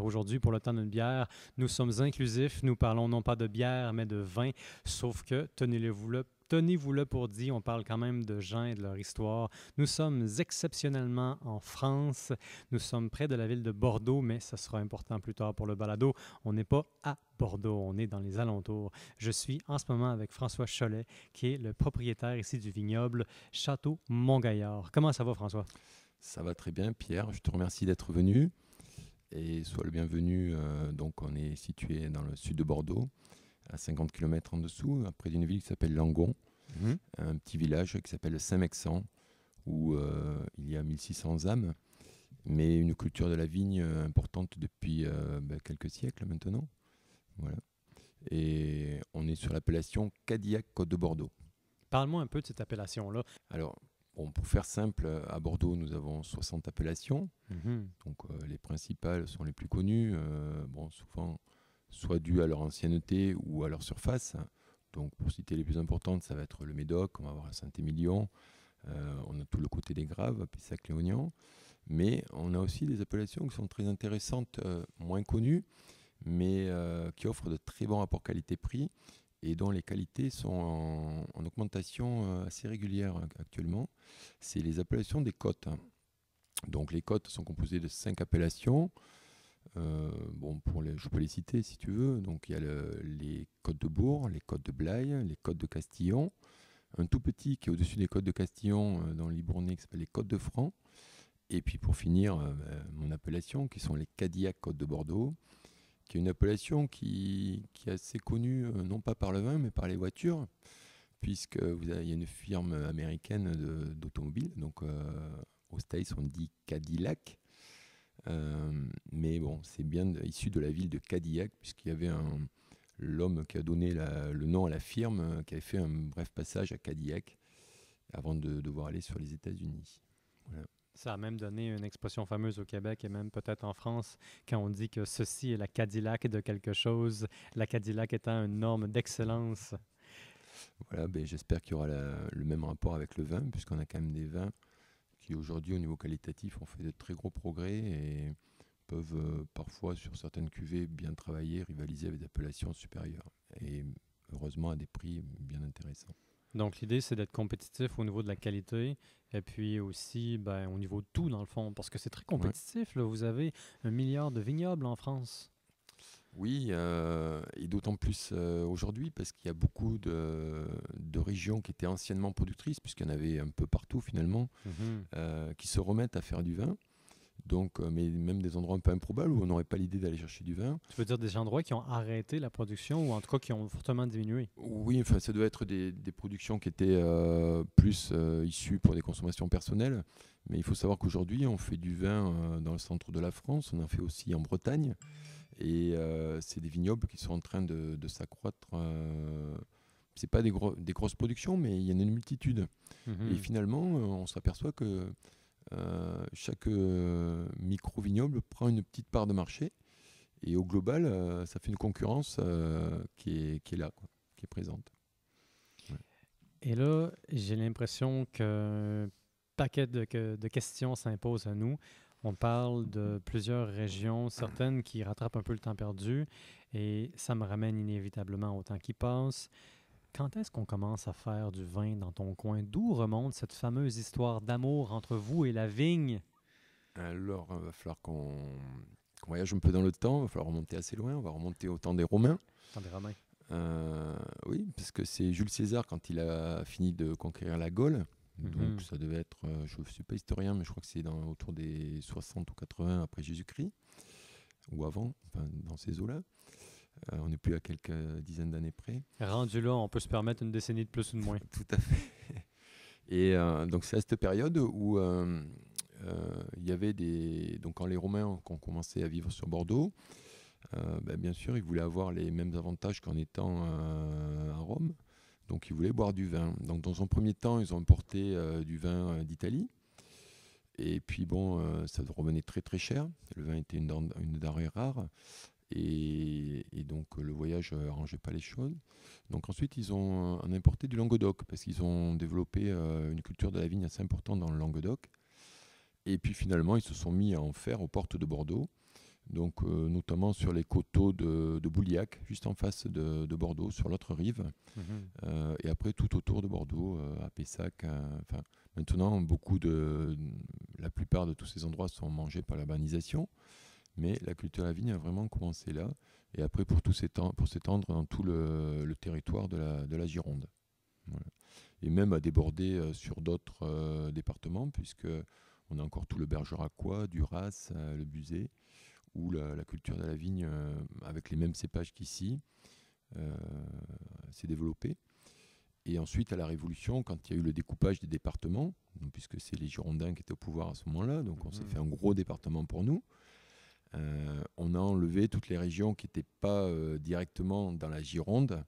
Aujourd'hui, pour le temps d'une bière, nous sommes inclusifs. Nous parlons non pas de bière, mais de vin. Sauf que, tenez-vous-le pour dit, on parle quand même de gens et de leur histoire. Nous sommes exceptionnellement en France. Nous sommes près de la ville de Bordeaux, mais ça sera important plus tard pour le balado. On n'est pas à Bordeaux, on est dans les alentours. Je suis en ce moment avec François Chollet, qui est le propriétaire ici du vignoble Château Montgaillard. Comment ça va, François? Ça va très bien, Pierre. Je te remercie d'être venu et sois le bienvenu. Donc, on est situé dans le sud de Bordeaux, à 50 km en dessous, près d'une ville qui s'appelle Langon, un petit village qui s'appelle Saint-Mexant, où il y a 1600 âmes, mais une culture de la vigne importante depuis quelques siècles maintenant. Voilà. Et on est sur l'appellation Cadillac-Côte de Bordeaux. Parle-moi un peu de cette appellation-là. Alors, bon, pour faire simple, à Bordeaux, nous avons 60 appellations. Donc, les principales sont les plus connues, souvent soit dues à leur ancienneté ou à leur surface. Donc, pour citer les plus importantes, ça va être le Médoc, on va avoir Saint-Émilion, on a tout le côté des Graves, Pessac-Léognan. Mais on a aussi des appellations qui sont très intéressantes, moins connues, mais qui offrent de très bons rapports qualité-prix et dont les qualités sont en augmentation assez régulière actuellement. C'est les appellations des côtes. Donc les côtes sont composées de 5 appellations. Je peux les citer si tu veux. Donc il y a les côtes de Bourg, les côtes de Blaye, les côtes de Castillon, un tout petit qui est au-dessus des côtes de Castillon dans le Libournais qui s'appelle les côtes de Franc. Et puis pour finir, mon appellation qui sont les Cadillac Côtes de Bordeaux, qui est une appellation qui est assez connue, non pas par le vin, mais par les voitures, puisqu'il y a une firme américaine d'automobile, donc aux States on dit Cadillac, mais bon, c'est bien issu de la ville de Cadillac, puisqu'il y avait l'homme qui a donné le nom à la firme, qui avait fait un bref passage à Cadillac, avant de devoir aller sur les États-Unis. Voilà. Ça a même donné une expression fameuse au Québec et même peut-être en France, quand on dit que ceci est la Cadillac de quelque chose, la Cadillac étant une norme d'excellence. Voilà, j'espère qu'il y aura le même rapport avec le vin, puisqu'on a quand même des vins qui aujourd'hui au niveau qualitatif ont fait de très gros progrès et peuvent parfois sur certaines cuvées bien travailler, rivaliser avec des appellations supérieures et heureusement à des prix bien intéressants. Donc l'idée, c'est d'être compétitif au niveau de la qualité et puis aussi au niveau de tout dans le fond, parce que c'est très Ouais. compétitif, là. Vous avez 1 milliard de vignobles en France. Oui, et d'autant plus aujourd'hui parce qu'il y a beaucoup de régions qui étaient anciennement productrices, puisqu'il y en avait un peu partout finalement, qui se remettent à faire du vin. Donc, mais même des endroits un peu improbables où on n'aurait pas l'idée d'aller chercher du vin. Tu veux dire des endroits qui ont arrêté la production ou en tout cas qui ont fortement diminué? Oui, enfin, ça doit être des productions qui étaient plus issues pour des consommations personnelles. Mais il faut savoir qu'aujourd'hui, on fait du vin dans le centre de la France, on en fait aussi en Bretagne. Et c'est des vignobles qui sont en train de s'accroître. C'est pas des grosses productions, mais il y en a une multitude. Et finalement, on s'aperçoit que chaque micro-vignoble prend une petite part de marché. Et au global, ça fait une concurrence qui est là, quoi, qui est présente. Ouais. Et là, j'ai l'impression qu'un paquet de questions s'impose à nous. On parle de plusieurs régions, certaines qui rattrapent un peu le temps perdu, et ça me ramène inévitablement au temps qui passe. Quand est-ce qu'on commence à faire du vin dans ton coin? D'où remonte cette fameuse histoire d'amour entre vous et la vigne? Alors, il va falloir qu'on voyage un peu dans le temps, il va falloir remonter assez loin, on va remonter au temps des Romains. Temps des Romains. Oui, parce que c'est Jules César quand il a fini de conquérir la Gaule. Donc ça devait être, je ne suis pas historien, mais je crois que c'est autour des 60 ou 80 après Jésus-Christ, ou avant, enfin, dans ces eaux-là. On n'est plus à quelques dizaines d'années près. Rendu là, on peut se permettre une décennie de plus ou de moins. Tout à fait. Et donc c'est à cette période où il y avait donc quand les Romains ont commencé à vivre sur Bordeaux, bien sûr, ils voulaient avoir les mêmes avantages qu'en étant à Rome. Donc, ils voulaient boire du vin. Donc, dans un premier temps, ils ont importé du vin d'Italie. Et puis, ça revenait très, très cher. Le vin était une denrée rare. Et donc, le voyage n'arrangeait pas les choses. Donc, ensuite, ils ont importé du Languedoc parce qu'ils ont développé une culture de la vigne assez importante dans le Languedoc. Et puis, finalement, ils se sont mis à en faire aux portes de Bordeaux. Donc, notamment sur les coteaux de Bouliac, juste en face de Bordeaux, sur l'autre rive. Et après, tout autour de Bordeaux, à Pessac. Enfin, maintenant, la plupart de tous ces endroits sont mangés par l'urbanisation. Mais la culture de la vigne a vraiment commencé là. Et après, pour s'étendre dans tout le territoire de la Gironde. Voilà. Et même à déborder sur d'autres départements, puisque on a encore tout le Bergeracois, Duras, le Buzet, où la culture de la vigne, avec les mêmes cépages qu'ici, s'est développée. Et ensuite, à la Révolution, quand il y a eu le découpage des départements, donc, puisque c'est les Girondins qui étaient au pouvoir à ce moment-là, donc on s'est fait un gros département pour nous, on a enlevé toutes les régions qui n'étaient pas directement dans la Gironde,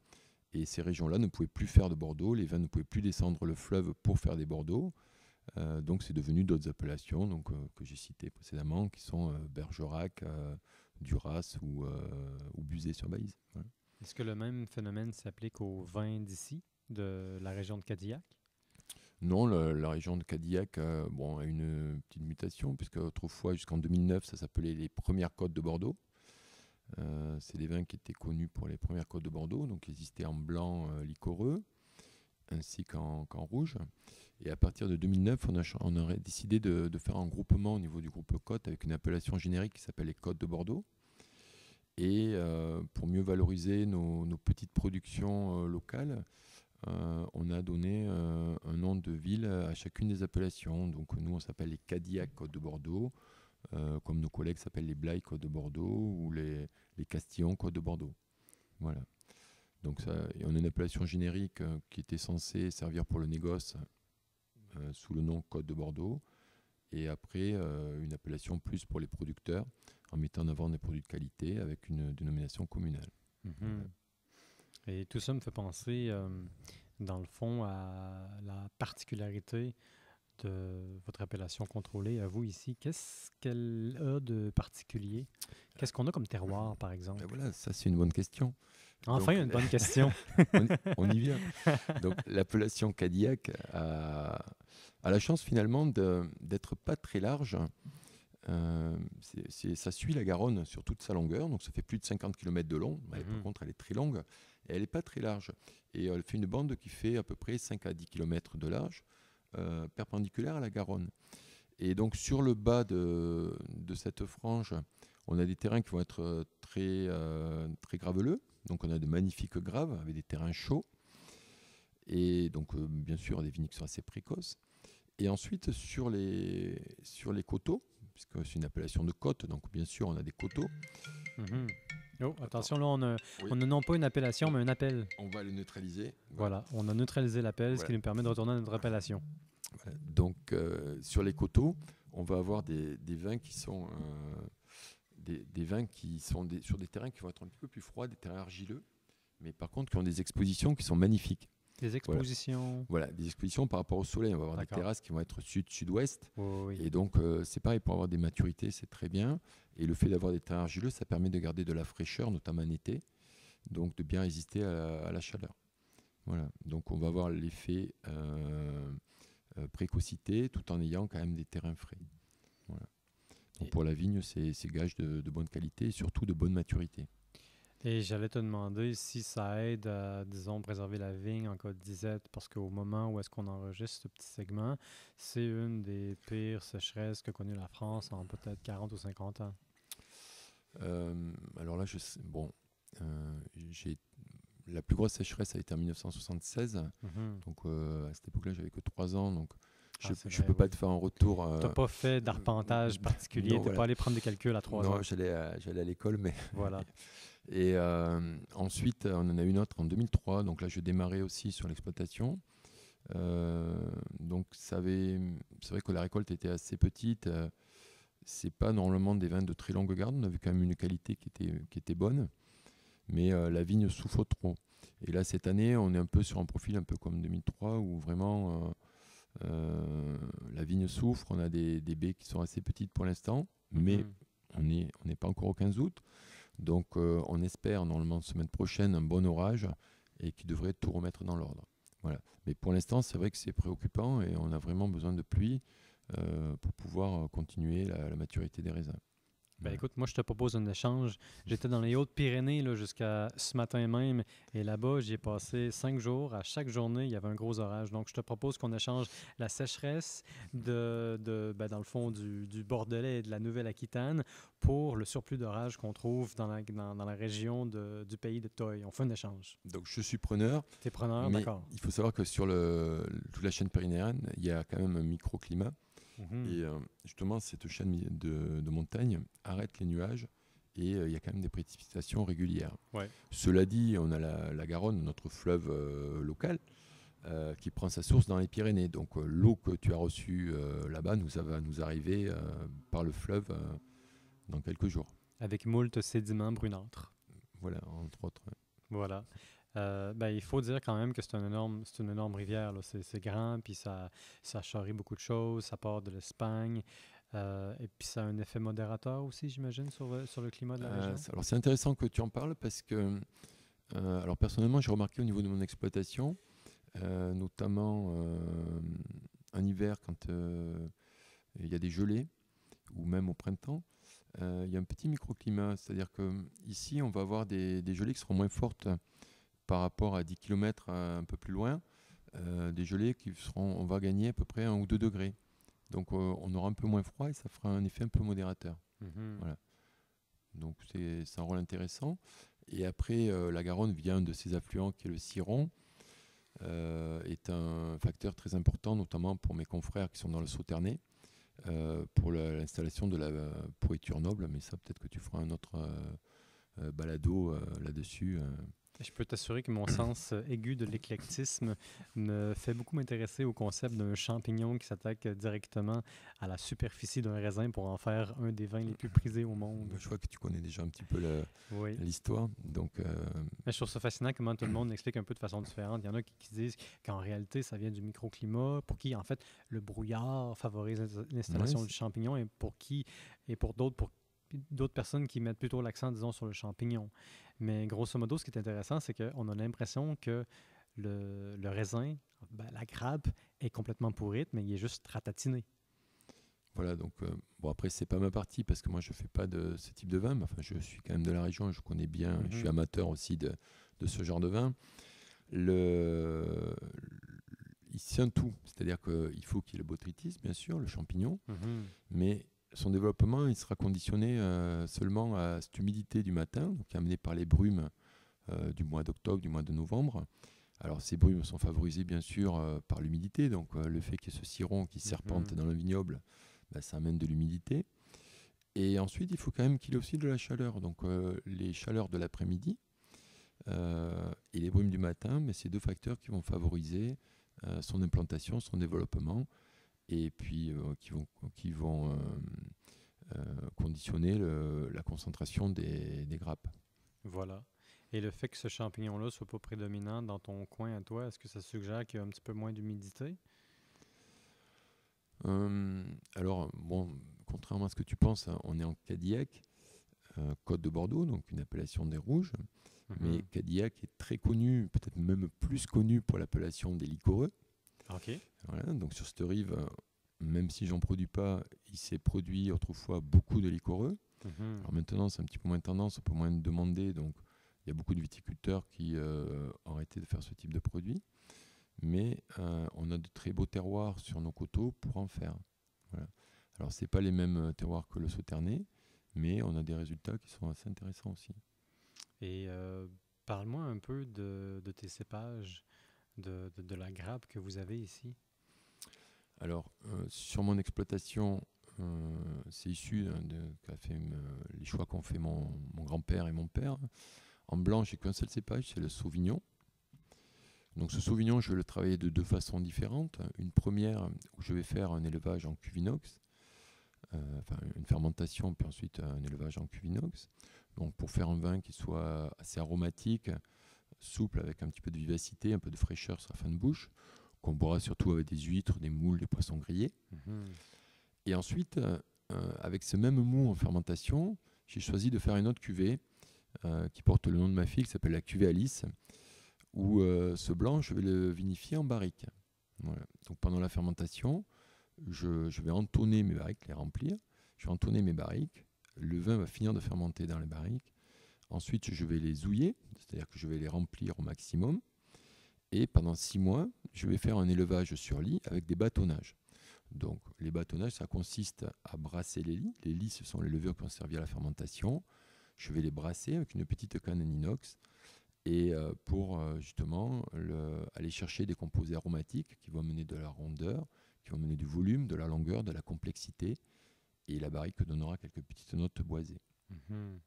et ces régions-là ne pouvaient plus faire de Bordeaux, les vins ne pouvaient plus descendre le fleuve pour faire des Bordeaux. Donc c'est devenu d'autres appellations que j'ai citées précédemment, qui sont Bergerac, Duras ou Buzet-sur-Baïse. Voilà. Est-ce que le même phénomène s'applique aux vins d'ici, de la région de Cadillac? Non, la région de Cadillac a une petite mutation, puisque autrefois, jusqu'en 2009, ça s'appelait les premières côtes de Bordeaux. C'est des vins qui étaient connus pour les premières côtes de Bordeaux, donc ils existaient en blanc liquoreux, ainsi qu'en rouge. Et à partir de 2009, on a décidé de faire un groupement au niveau du groupe Côte avec une appellation générique qui s'appelle les Côtes de Bordeaux. Et pour mieux valoriser nos petites productions locales, on a donné un nom de ville à chacune des appellations. Donc nous, on s'appelle les Cadillac Côtes de Bordeaux, comme nos collègues s'appellent les Blaye Côtes de Bordeaux ou les Castillon Côtes de Bordeaux. Voilà. Donc on a une appellation générique qui était censée servir pour le négoce sous le nom Côtes de Bordeaux. Et après, une appellation plus pour les producteurs, en mettant en avant des produits de qualité avec une dénomination communale. Et tout ça me fait penser, dans le fond, à la particularité de votre appellation contrôlée à vous ici. Qu'est-ce qu'elle a de particulier? Qu'est-ce qu'on a comme terroir, par exemple? Voilà, ça c'est une bonne question. Enfin, Donc, une bonne question. on y vient. Donc l'appellation Cadillac a la chance finalement d'être pas très large. Ça suit la Garonne sur toute sa longueur, donc ça fait plus de 50 km de long. Mais par contre, elle est très longue et elle n'est pas très large. Et elle fait une bande qui fait à peu près 5 à 10 km de large, perpendiculaire à la Garonne. Et donc sur le bas de cette frange, on a des terrains qui vont être très graveleux. Donc on a de magnifiques graves avec des terrains chauds. Et donc bien sûr des vignes qui sont assez précoces. Et ensuite sur les coteaux, puisque c'est une appellation de côte, donc bien sûr on a des coteaux. Oh, attention, là on a non pas une appellation, mais un appel. On va le neutraliser. Voilà, on a neutralisé l'appel, ce qui nous permet de retourner à notre appellation. Voilà. Donc sur les coteaux, on va avoir des vins qui sont des vins qui sont sur des terrains qui vont être un petit peu plus froids, des terrains argileux, mais par contre qui ont des expositions qui sont magnifiques. Des expositions. Voilà, des expositions par rapport au soleil. On va avoir des terrasses qui vont être sud-sud-ouest. Oui. Et donc, c'est pareil, pour avoir des maturités, c'est très bien. Et le fait d'avoir des terrains argileux, ça permet de garder de la fraîcheur, notamment en été. Donc, de bien résister à la chaleur. Voilà. Donc, on va avoir l'effet précocité, tout en ayant quand même des terrains frais. Voilà. Donc, pour la vigne, c'est gage de bonne qualité et surtout de bonne maturité. Et j'allais te demander si ça aide à, disons, préserver la vigne en cas de disette, parce qu'au moment où est-ce qu'on enregistre ce petit segment, c'est une des pires sécheresses qu'a connue la France en peut-être 40 ou 50 ans. Alors là, la plus grosse sécheresse a été en 1976. Donc à cette époque-là, j'avais que 3 ans. Donc je ne peux pas te faire un retour. Tu n'as pas fait d'arpentage particulier, tu n'es pas allé prendre des calculs à 3 ans. Non, j'allais à l'école, mais... Voilà. Et ensuite, on en a une autre en 2003. Donc là, je démarrais aussi sur l'exploitation. Donc c'est vrai que la récolte était assez petite. C'est pas normalement des vins de très longue garde. On avait quand même une qualité qui était bonne. Mais la vigne souffre trop. Et là, cette année, on est un peu sur un profil un peu comme 2003 où vraiment la vigne souffre. On a des baies qui sont assez petites pour l'instant. Mais on n'est pas encore au 15 août. Donc on espère normalement semaine prochaine un bon orage et qui devrait tout remettre dans l'ordre. Voilà. Mais pour l'instant, c'est vrai que c'est préoccupant et on a vraiment besoin de pluie pour pouvoir continuer la maturité des raisins. Ben écoute, moi je te propose un échange. J'étais dans les Hautes-Pyrénées là, jusqu'à ce matin même et là-bas j'y ai passé 5 jours. À chaque journée, il y avait un gros orage. Donc je te propose qu'on échange la sécheresse dans le fond du Bordelais et de la Nouvelle-Aquitaine pour le surplus d'orage qu'on trouve dans la région du pays de Toy. On fait un échange. Donc je suis preneur, T'es preneur, mais d'accord. il faut savoir que sur toute la chaîne pyrénéenne, il y a quand même un microclimat. Mhm. Et justement, cette chaîne de montagne arrête les nuages et il y a quand même des précipitations régulières. Ouais. Cela dit, on a la Garonne, notre fleuve local, qui prend sa source dans les Pyrénées. Donc l'eau que tu as reçue là-bas va nous arriver par le fleuve dans quelques jours. Avec moult sédiments brunâtres. Voilà, entre autres. Voilà. Il faut dire quand même que c'est une énorme rivière. Là. C'est grand, puis ça charrie beaucoup de choses. Ça part de l'Espagne. Et puis ça a un effet modérateur aussi, j'imagine, sur le climat de la région. Alors c'est intéressant que tu en parles parce que, alors personnellement, j'ai remarqué au niveau de mon exploitation, notamment en hiver quand il y a des gelées, ou même au printemps, il y a un petit microclimat. C'est-à-dire qu'ici, on va avoir des gelées qui seront moins fortes par rapport à 10 km un peu plus loin. Des gelées on va gagner à peu près 1 ou 2 degrés. Donc on aura un peu moins froid et ça fera un effet un peu modérateur. Mhm. Voilà. Donc c'est un rôle intéressant. Et après, la Garonne vient de ses affluents qui est le Ciron, est un facteur très important, notamment pour mes confrères qui sont dans le Sauternais, pour l'installation de la pourriture noble. Mais ça, peut-être que tu feras un autre balado là-dessus. Je peux t'assurer que mon sens aigu de l'éclectisme me fait beaucoup m'intéresser au concept d'un champignon qui s'attaque directement à la superficie d'un raisin pour en faire un des vins les plus prisés au monde. Je vois que tu connais déjà un petit peu Oui. l'histoire. Donc, Mais je trouve ça fascinant comment tout le monde l'explique un peu de façon différente. Il y en a qui disent qu'en réalité, ça vient du microclimat, pour qui, en fait, le brouillard favorise l'installation Ouais, du champignon et pour d'autres personnes qui mettent plutôt l'accent, disons, sur le champignon. Mais grosso modo, ce qui est intéressant, c'est qu'on a l'impression que le raisin, la grappe, est complètement pourrite, mais il est juste ratatiné. voilà, donc bon, après c'est pas ma partie parce que moi je fais pas de ce type de vin, mais enfin je suis quand même de la région, je connais bien, je suis amateur aussi de ce genre de vin. C'est un tout, c'est-à-dire qu'il faut qu'il y ait le botrytis, bien sûr, le champignon, Mhm. mais son développement il sera conditionné seulement à cette humidité du matin, donc amenée par les brumes du mois d'octobre, du mois de novembre. Alors ces brumes sont favorisées bien sûr par l'humidité, donc le fait qu'il y ait ce ciron qui serpente dans le vignoble, ça amène de l'humidité. Et ensuite, il faut quand même qu'il y ait aussi de la chaleur. Donc les chaleurs de l'après-midi et les brumes du matin, mais c'est deux facteurs qui vont favoriser son implantation, son développement, et puis qui vont conditionner la concentration des grappes. Voilà. Et le fait que ce champignon-là soit pas prédominant dans ton coin à toi, est-ce que ça suggère qu'il y a un petit peu moins d'humidité? Alors, bon, contrairement à ce que tu penses, hein, on est en Cadillac, Côte de Bordeaux, donc une appellation des rouges. Mais Cadillac est très connu, peut-être même plus connu pour l'appellation des liquoreux. OK. Voilà, donc sur cette rive, même si j'en produis pas, il s'est produit autrefois beaucoup de liquoreux. Mhm. Alors maintenant, c'est un petit peu moins tendance, un peu moins demandé, donc il y a beaucoup de viticulteurs qui ont arrêté de faire ce type de produit. Mais on a de très beaux terroirs sur nos coteaux pour en faire. Voilà. Alors, ce n'est pas les mêmes terroirs que le Sauternais, mais on a des résultats qui sont assez intéressants aussi. Et parle-moi un peu de tes cépages, de la grappe que vous avez ici. Alors, sur mon exploitation, c'est issu les choix qu'ont fait mon grand-père et mon père. En blanc, j'ai qu'un seul cépage, c'est le Sauvignon. Donc ce Sauvignon, je vais le travailler de 2 façons différentes. Une première où je vais faire un élevage en cuve inox, une fermentation, puis ensuite un élevage en cuve inox. Donc pour faire un vin qui soit assez aromatique, souple, avec un petit peu de vivacité, un peu de fraîcheur sur la fin de bouche, qu'on boira surtout avec des huîtres, des moules, des poissons grillés. Mhm. Et ensuite, avec ce même mou en fermentation, j'ai choisi de faire une autre cuvée qui porte le nom de ma fille, qui s'appelle la cuvée Alice, où ce blanc, je vais le vinifier en barrique. Voilà. Donc pendant la fermentation, je vais entonner mes barriques, les remplir. Je vais entonner mes barriques, le vin va finir de fermenter dans les barriques. Ensuite, je vais les houiller, c'est-à-dire que je vais les remplir au maximum. Et pendant 6 mois, je vais faire un élevage sur lit avec des bâtonnages. Donc, les bâtonnages, ça consiste à brasser les lits. Les lits, ce sont les levures qui vont servir à la fermentation. Je vais les brasser avec une petite canne en inox et pour justement aller chercher des composés aromatiques qui vont amener de la rondeur, qui vont amener du volume, de la longueur, de la complexité. Et la barrique donnera quelques petites notes boisées. Mhm.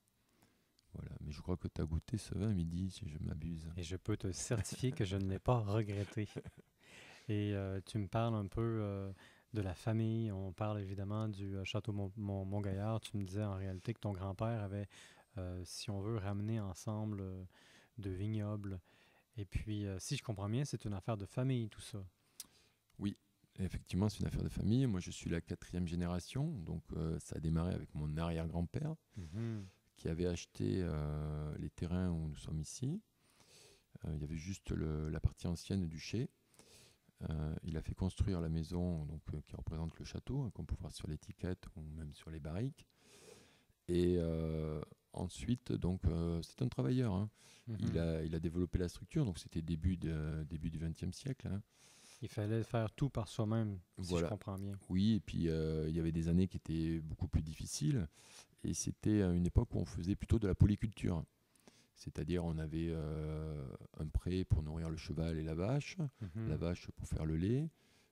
Voilà. Mais je crois que tu as goûté ce vin à midi, si je m'abuse. Et je peux te certifier que je ne l'ai pas regretté. Et tu me parles un peu de la famille. On parle évidemment du château Montgaillard. Tu me disais en réalité que ton grand-père avait, si on veut, ramené ensemble de vignobles. Et puis, si je comprends bien, c'est une affaire de famille, tout ça. Oui, effectivement, c'est une affaire de famille. Moi, je suis la 4e génération, donc ça a démarré avec mon arrière-grand-père Mhm. qui avait acheté les terrains où nous sommes ici. Il y avait juste la partie ancienne du chai. Il a fait construire la maison donc, qui représente le château, qu'on peut voir sur l'étiquette ou même sur les barriques. Et ensuite, donc, c'est un travailleur. Hein. Mhm. Il a développé la structure, donc c'était début du XXe siècle. Hein. Il fallait faire tout par soi-même, si je Voilà. comprends bien. Oui, et puis il y avait des années qui étaient beaucoup plus difficiles. Et c'était à une époque où on faisait plutôt de la polyculture. C'est-à-dire on avait un pré pour nourrir le cheval et la vache Mhm. pour faire le lait,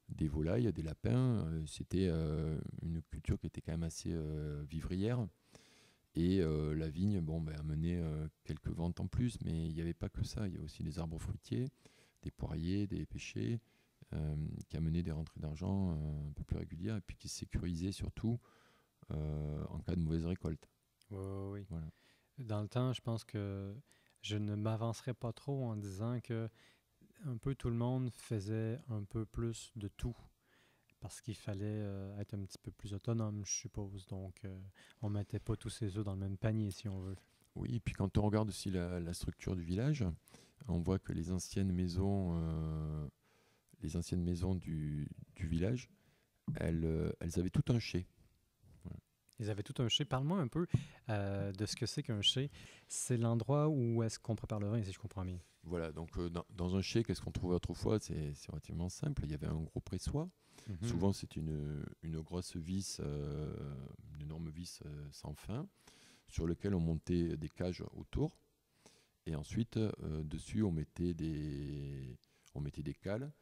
des volailles, des lapins. C'était une culture qui était quand même assez vivrière. Et la vigne amenait quelques ventes en plus, mais il n'y avait pas que ça. Il y a aussi des arbres fruitiers, des poiriers, des pêchers, qui amenaient des rentrées d'argent un peu plus régulières et puis qui sécurisaient surtout en cas de mauvaise récolte. Oui, oui, oui. Voilà. Dans le temps, je pense que je ne m'avancerai pas trop en disant que un peu tout le monde faisait un peu plus de tout parce qu'il fallait être un petit peu plus autonome, je suppose. Donc, on mettait pas tous ses œufs dans le même panier, si on veut. Oui, et puis quand on regarde aussi la structure du village, on voit que les anciennes maisons du village, elles avaient tout un chai. Voilà. Ils avaient tout un chai. Parle-moi un peu de ce que c'est qu'un chai. C'est l'endroit où est-ce qu'on prépare le vin, si je comprends bien. Voilà, donc dans un chai, qu'est-ce qu'on trouvait autrefois? C'est relativement simple. Il y avait un gros pressoir. Mhm. Souvent, c'est une grosse vis, une énorme vis sans fin, sur lequel on montait des cages autour. Et ensuite, dessus, on mettait des cales,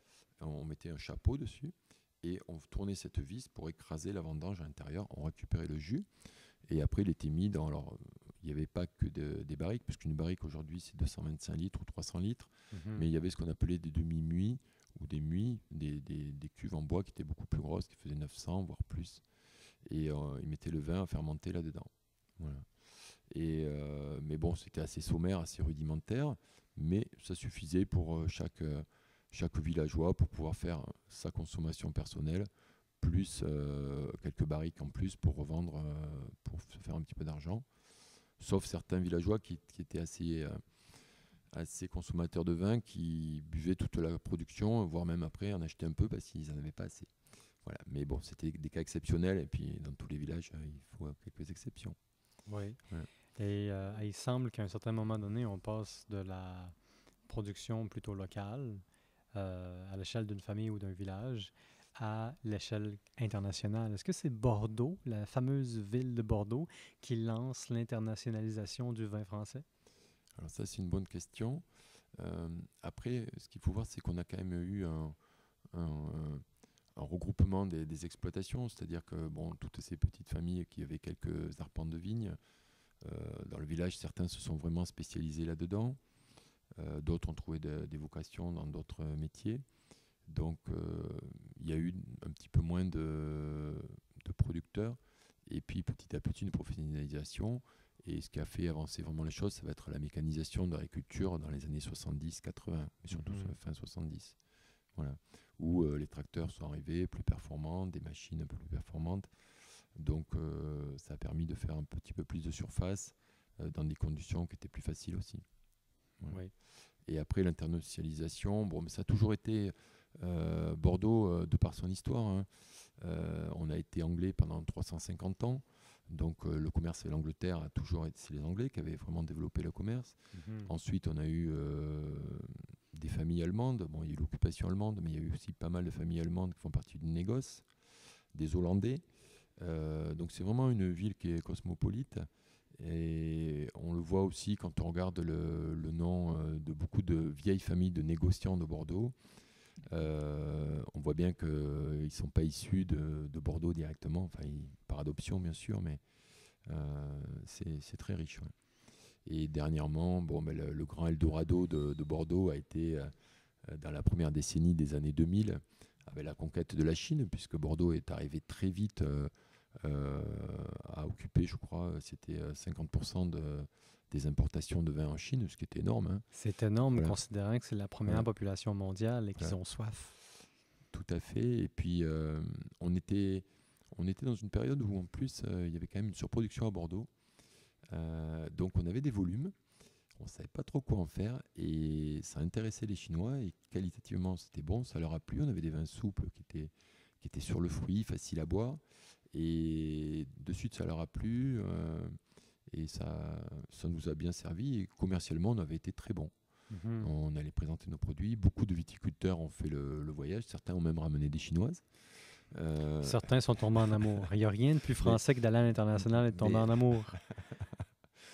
on mettait un chapeau dessus, et on tournait cette vis pour écraser la vendange à l'intérieur. On récupérait le jus, et après, il était mis dans... Alors, il n'y avait pas que des barriques, puisqu'une barrique aujourd'hui, c'est 225 litres ou 300 litres, Mhm. mais il y avait ce qu'on appelait des demi-muits, ou des muits, des cuves en bois qui étaient beaucoup plus grosses, qui faisaient 900, voire plus. Et ils mettaient le vin à fermenter là-dedans. Voilà. Mais bon, c'était assez sommaire, assez rudimentaire, mais ça suffisait pour chaque villageois pour pouvoir faire sa consommation personnelle, plus quelques barriques en plus pour revendre, pour se faire un petit peu d'argent. Sauf certains villageois qui étaient assez consommateurs de vin, qui buvaient toute la production, voire même après en achetaient un peu parce qu'ils n'en avaient pas assez. Voilà. Mais bon, c'était des cas exceptionnels, et puis dans tous les villages, il faut quelques exceptions. Oui. Voilà. Et il semble qu'à un certain moment donné, on passe de la production plutôt locale, à l'échelle d'une famille ou d'un village, à l'échelle internationale. Est-ce que c'est Bordeaux, la fameuse ville de Bordeaux, qui lance l'internationalisation du vin français? Alors ça, c'est une bonne question. Après, ce qu'il faut voir, c'est qu'on a quand même eu un- un regroupement des exploitations, c'est-à-dire que bon, toutes ces petites familles qui avaient quelques arpents de vignes, dans le village, certains se sont vraiment spécialisés là-dedans, d'autres ont trouvé des vocations dans d'autres métiers. Donc il y a eu un petit peu moins de producteurs, et puis petit à petit une professionnalisation. Et ce qui a fait avancer vraiment les choses, ça va être la mécanisation de l'agriculture dans les années 70-80, mais surtout Mhm. fin 70. Voilà. Où les tracteurs sont arrivés plus performants, des machines un peu plus performantes. Donc ça a permis de faire un petit peu plus de surface dans des conditions qui étaient plus faciles aussi. Voilà. Oui. Et après l'internationalisation, bon, mais ça a toujours été Bordeaux de par son histoire. Hein. On a été anglais pendant 350 ans. Donc le commerce avec l'Angleterre a toujours été, c'est les Anglais qui avaient vraiment développé le commerce. Ensuite, on a eu des familles allemandes. Bon, il y a eu l'occupation allemande, mais il y a eu aussi pas mal de familles allemandes qui font partie du négoce, des Hollandais. Donc c'est vraiment une ville qui est cosmopolite. Et on le voit aussi quand on regarde le nom de beaucoup de vieilles familles de négociants de Bordeaux. On voit bien qu'ils ne sont pas issus de Bordeaux directement, enfin, par adoption bien sûr, mais c'est très riche. Ouais. Et dernièrement, bon, ben, le grand Eldorado de Bordeaux a été, dans la première décennie des années 2000, avec la conquête de la Chine, puisque Bordeaux est arrivé très vite à occuper, je crois, c'était 50% des importations de vin en Chine, ce qui est énorme. Hein. C'est énorme, Voilà. considérant que c'est la première Voilà. population mondiale et qu'ils Voilà. ont soif. Tout à fait. Et puis, on était dans une période où, en plus, il y avait quand même une surproduction à Bordeaux. Donc, on avait des volumes. On ne savait pas trop quoi en faire. Et ça intéressait les Chinois. Et qualitativement, c'était bon. Ça leur a plu. On avait des vins souples qui étaient sur le fruit, faciles à boire. Et de suite, ça leur a plu. Et ça nous a bien servi. Et commercialement, on avait été très bon. On allait présenter nos produits. Beaucoup de viticulteurs ont fait le voyage. Certains ont même ramené des Chinoises. Certains sont tombés en amour. Il n'y a rien de plus français que d'aller à l'international et de tomber en amour.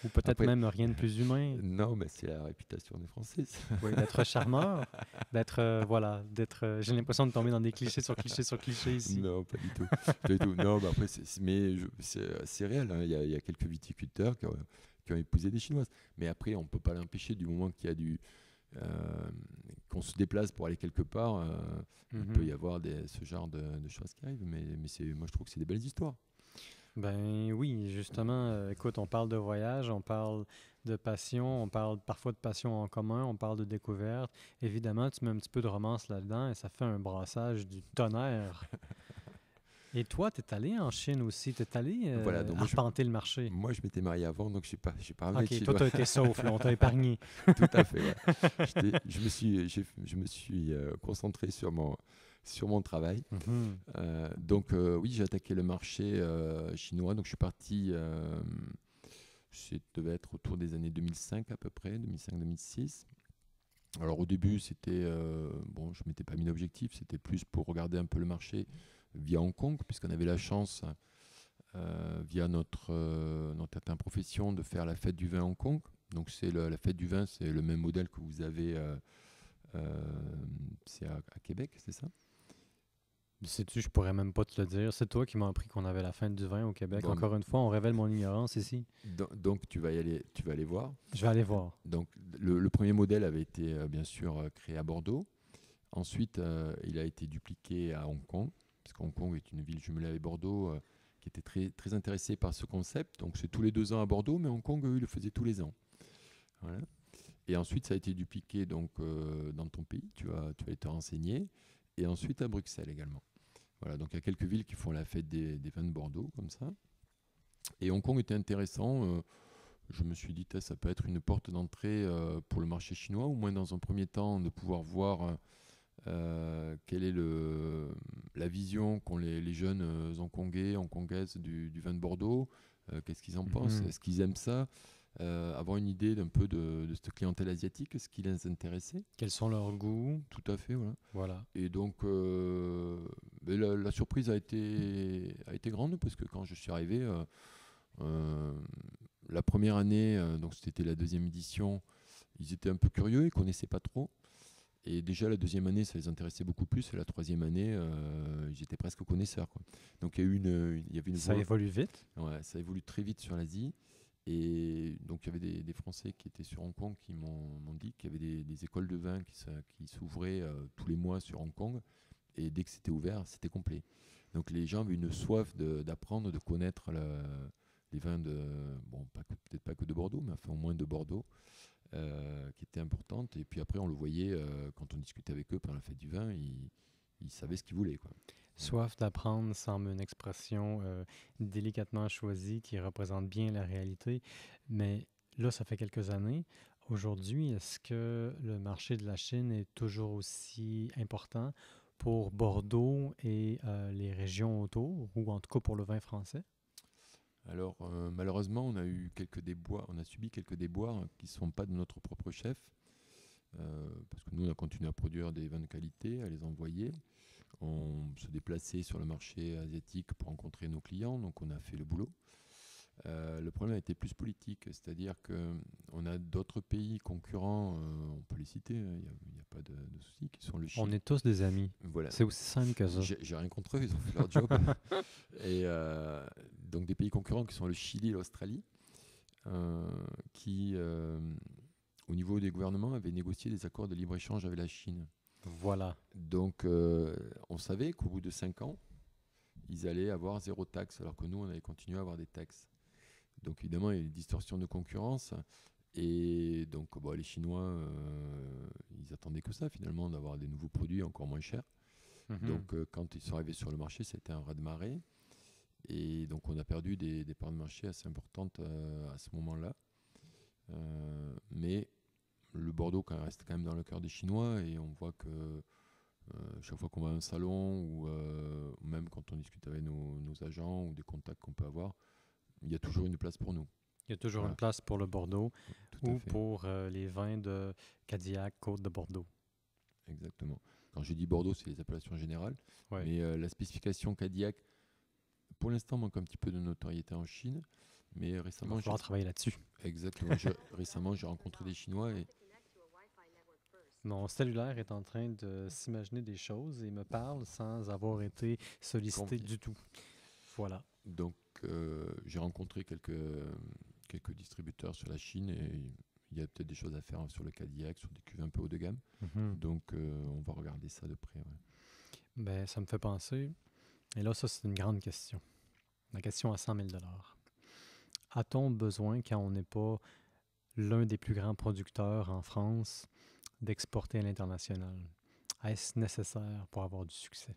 Ou peut-être Après, même rien de plus humain. Non, mais c'est la réputation des Français. Oui, d'être charmeur, d'être. J'ai l'impression de tomber dans des clichés sur clichés sur clichés ici. Non, pas du tout. Pas du tout. Non, mais après, c'est réel. Hein. Il y a quelques viticulteurs qui ont épousé des Chinoises. Mais après, on ne peut pas l'empêcher du moment qu'il y a qu'on se déplace pour aller quelque part. Il peut y avoir ce genre de choses qui arrivent. Mais moi, je trouve que c'est des belles histoires. Ben oui, justement, écoute, on parle de voyage, on parle de passion, on parle parfois de passion en commun, on parle de découverte. Évidemment, tu mets un petit peu de romance là-dedans et ça fait un brassage du tonnerre. Et toi, tu es allé en Chine aussi, tu es allé Voilà, donc arpenter le marché. moi, je m'étais marié avant, donc je n'ai pas ramené de Ok, toi, Chinois. tu as été sauf, là, on t'a épargné. Tout à fait. Ouais. Je me suis concentré sur mon travail. Donc oui, j'ai attaqué le marché chinois. Donc je suis parti, ça devait être autour des années 2005 à peu près, 2005-2006. Alors au début, c'était bon, je m'étais pas mis d'objectif, c'était plus pour regarder un peu le marché via Hong Kong, puisqu'on avait la chance via notre profession de faire la fête du vin à Hong Kong. Donc c'est la fête du vin, c'est le même modèle que vous avez, c'est à Québec, c'est ça? Sais-tu, je pourrais même pas te le dire. C'est toi qui m'as appris qu'on avait la fête du vin au Québec. Bon, Encore une fois, on révèle mon ignorance ici. donc tu vas aller voir. Je vais aller voir. Donc le premier modèle avait été bien sûr créé à Bordeaux. Ensuite, il a été dupliqué à Hong Kong, parce qu'Hong Kong est une ville jumelée avec Bordeaux qui était très, très intéressée par ce concept. Donc c'est tous les 2 ans à Bordeaux, mais Hong Kong, eux, ils le faisaient tous les ans. Voilà. Et ensuite, ça a été dupliqué donc, dans ton pays, tu vas te renseigner. Et ensuite à Bruxelles également. Voilà, donc il y a quelques villes qui font la fête des vins de Bordeaux, comme ça. Et Hong Kong était intéressant. Je me suis dit, ça peut être une porte d'entrée pour le marché chinois, au moins dans un premier temps, de pouvoir voir quelle est la vision qu'ont les jeunes hongkongais, hongkongaises du vin de Bordeaux. Qu'est-ce qu'ils en pensent? Est-ce qu'ils aiment ça? Avoir une idée d'un peu de cette clientèle asiatique, ce qui les intéressait. Quels sont leurs goûts? Tout à fait, voilà. Voilà. Et donc, la surprise a été grande, parce que quand je suis arrivé, la première année, donc c'était la deuxième édition, ils étaient un peu curieux, ils ne connaissaient pas trop. Et déjà, la deuxième année, ça les intéressait beaucoup plus. Et la troisième année, ils étaient presque connaisseurs, quoi. Donc, il y avait une Ça évolue vite. Ouais, ça évolue très vite sur l'Asie. Et donc, il y avait des Français qui étaient sur Hong Kong qui m'ont dit qu'il y avait des écoles de vin qui s'ouvraient tous les mois sur Hong Kong. Et dès que c'était ouvert, c'était complet. Donc, les gens avaient une soif d'apprendre, de connaître les vins bon, peut-être pas que de Bordeaux, mais enfin au moins de Bordeaux, qui était importante. Et puis après, on le voyait quand on discutait avec eux pendant la fête du vin, ils savaient ce qu'ils voulaient, quoi. Soif d'apprendre semble une expression délicatement choisie qui représente bien la réalité. Mais là, ça fait quelques années. Aujourd'hui, est-ce que le marché de la Chine est toujours aussi important pour Bordeaux et les régions autour, ou en tout cas pour le vin français? Alors, malheureusement, on a subi quelques déboires qui ne sont pas de notre propre chef, parce que nous, on a continué à produire des vins de qualité, à les envoyer. On se déplaçait sur le marché asiatique pour rencontrer nos clients, donc on a fait le boulot. Le problème a été plus politique, c'est-à-dire qu'on a d'autres pays concurrents, on peut les citer, il n'y a pas de souci, qui sont le On Chili. est tous des amis. Voilà. C'est aussi simple que ça. J'ai rien contre eux, ils ont fait leur job. Et donc des pays concurrents qui sont le Chili et l'Australie, qui, au niveau des gouvernements, avaient négocié des accords de libre-échange avec la Chine. Voilà. Donc on savait qu'au bout de 5 ans, ils allaient avoir 0 taxe, alors que nous, on allait continuer à avoir des taxes. Donc évidemment, il y a une distorsion de concurrence. Et donc les Chinois, ils attendaient que ça finalement, d'avoir des nouveaux produits encore moins chers. Donc quand ils sont arrivés sur le marché, c'était un raz-de-marée. Et donc on a perdu des parts de marché assez importantes à ce moment-là. Mais le Bordeaux reste quand même dans le cœur des Chinois, et on voit que chaque fois qu'on va à un salon ou même quand on discute avec nos agents ou des contacts qu'on peut avoir, il y a toujours une place pour nous. Il y a toujours Voilà. une place pour le Bordeaux Tout à ou fait. pour les vins de Cadillac, Côte de Bordeaux. Exactement. Quand je dis Bordeaux, c'est les appellations générales. Ouais. Mais la spécification Cadillac, pour l'instant, manque un petit peu de notoriété en Chine. Mais Il va récemment, falloir travailler là-dessus. exactement, récemment, j'ai rencontré des Chinois et Mon cellulaire est en train de s'imaginer des choses et me parle sans avoir été sollicité Convié. du tout. Voilà. donc j'ai rencontré quelques distributeurs sur la Chine, et il y a peut-être des choses à faire sur le Cadillac, sur des cuves un peu haut de gamme. Donc on va regarder ça de près. Ouais. Ben, ça me fait penser. Et là, ça, c'est une grande question. La question à 100 000 $. A-t-on besoin, quand on n'est pas l'un des plus grands producteurs en France, d'exporter à l'international? Est-ce nécessaire pour avoir du succès?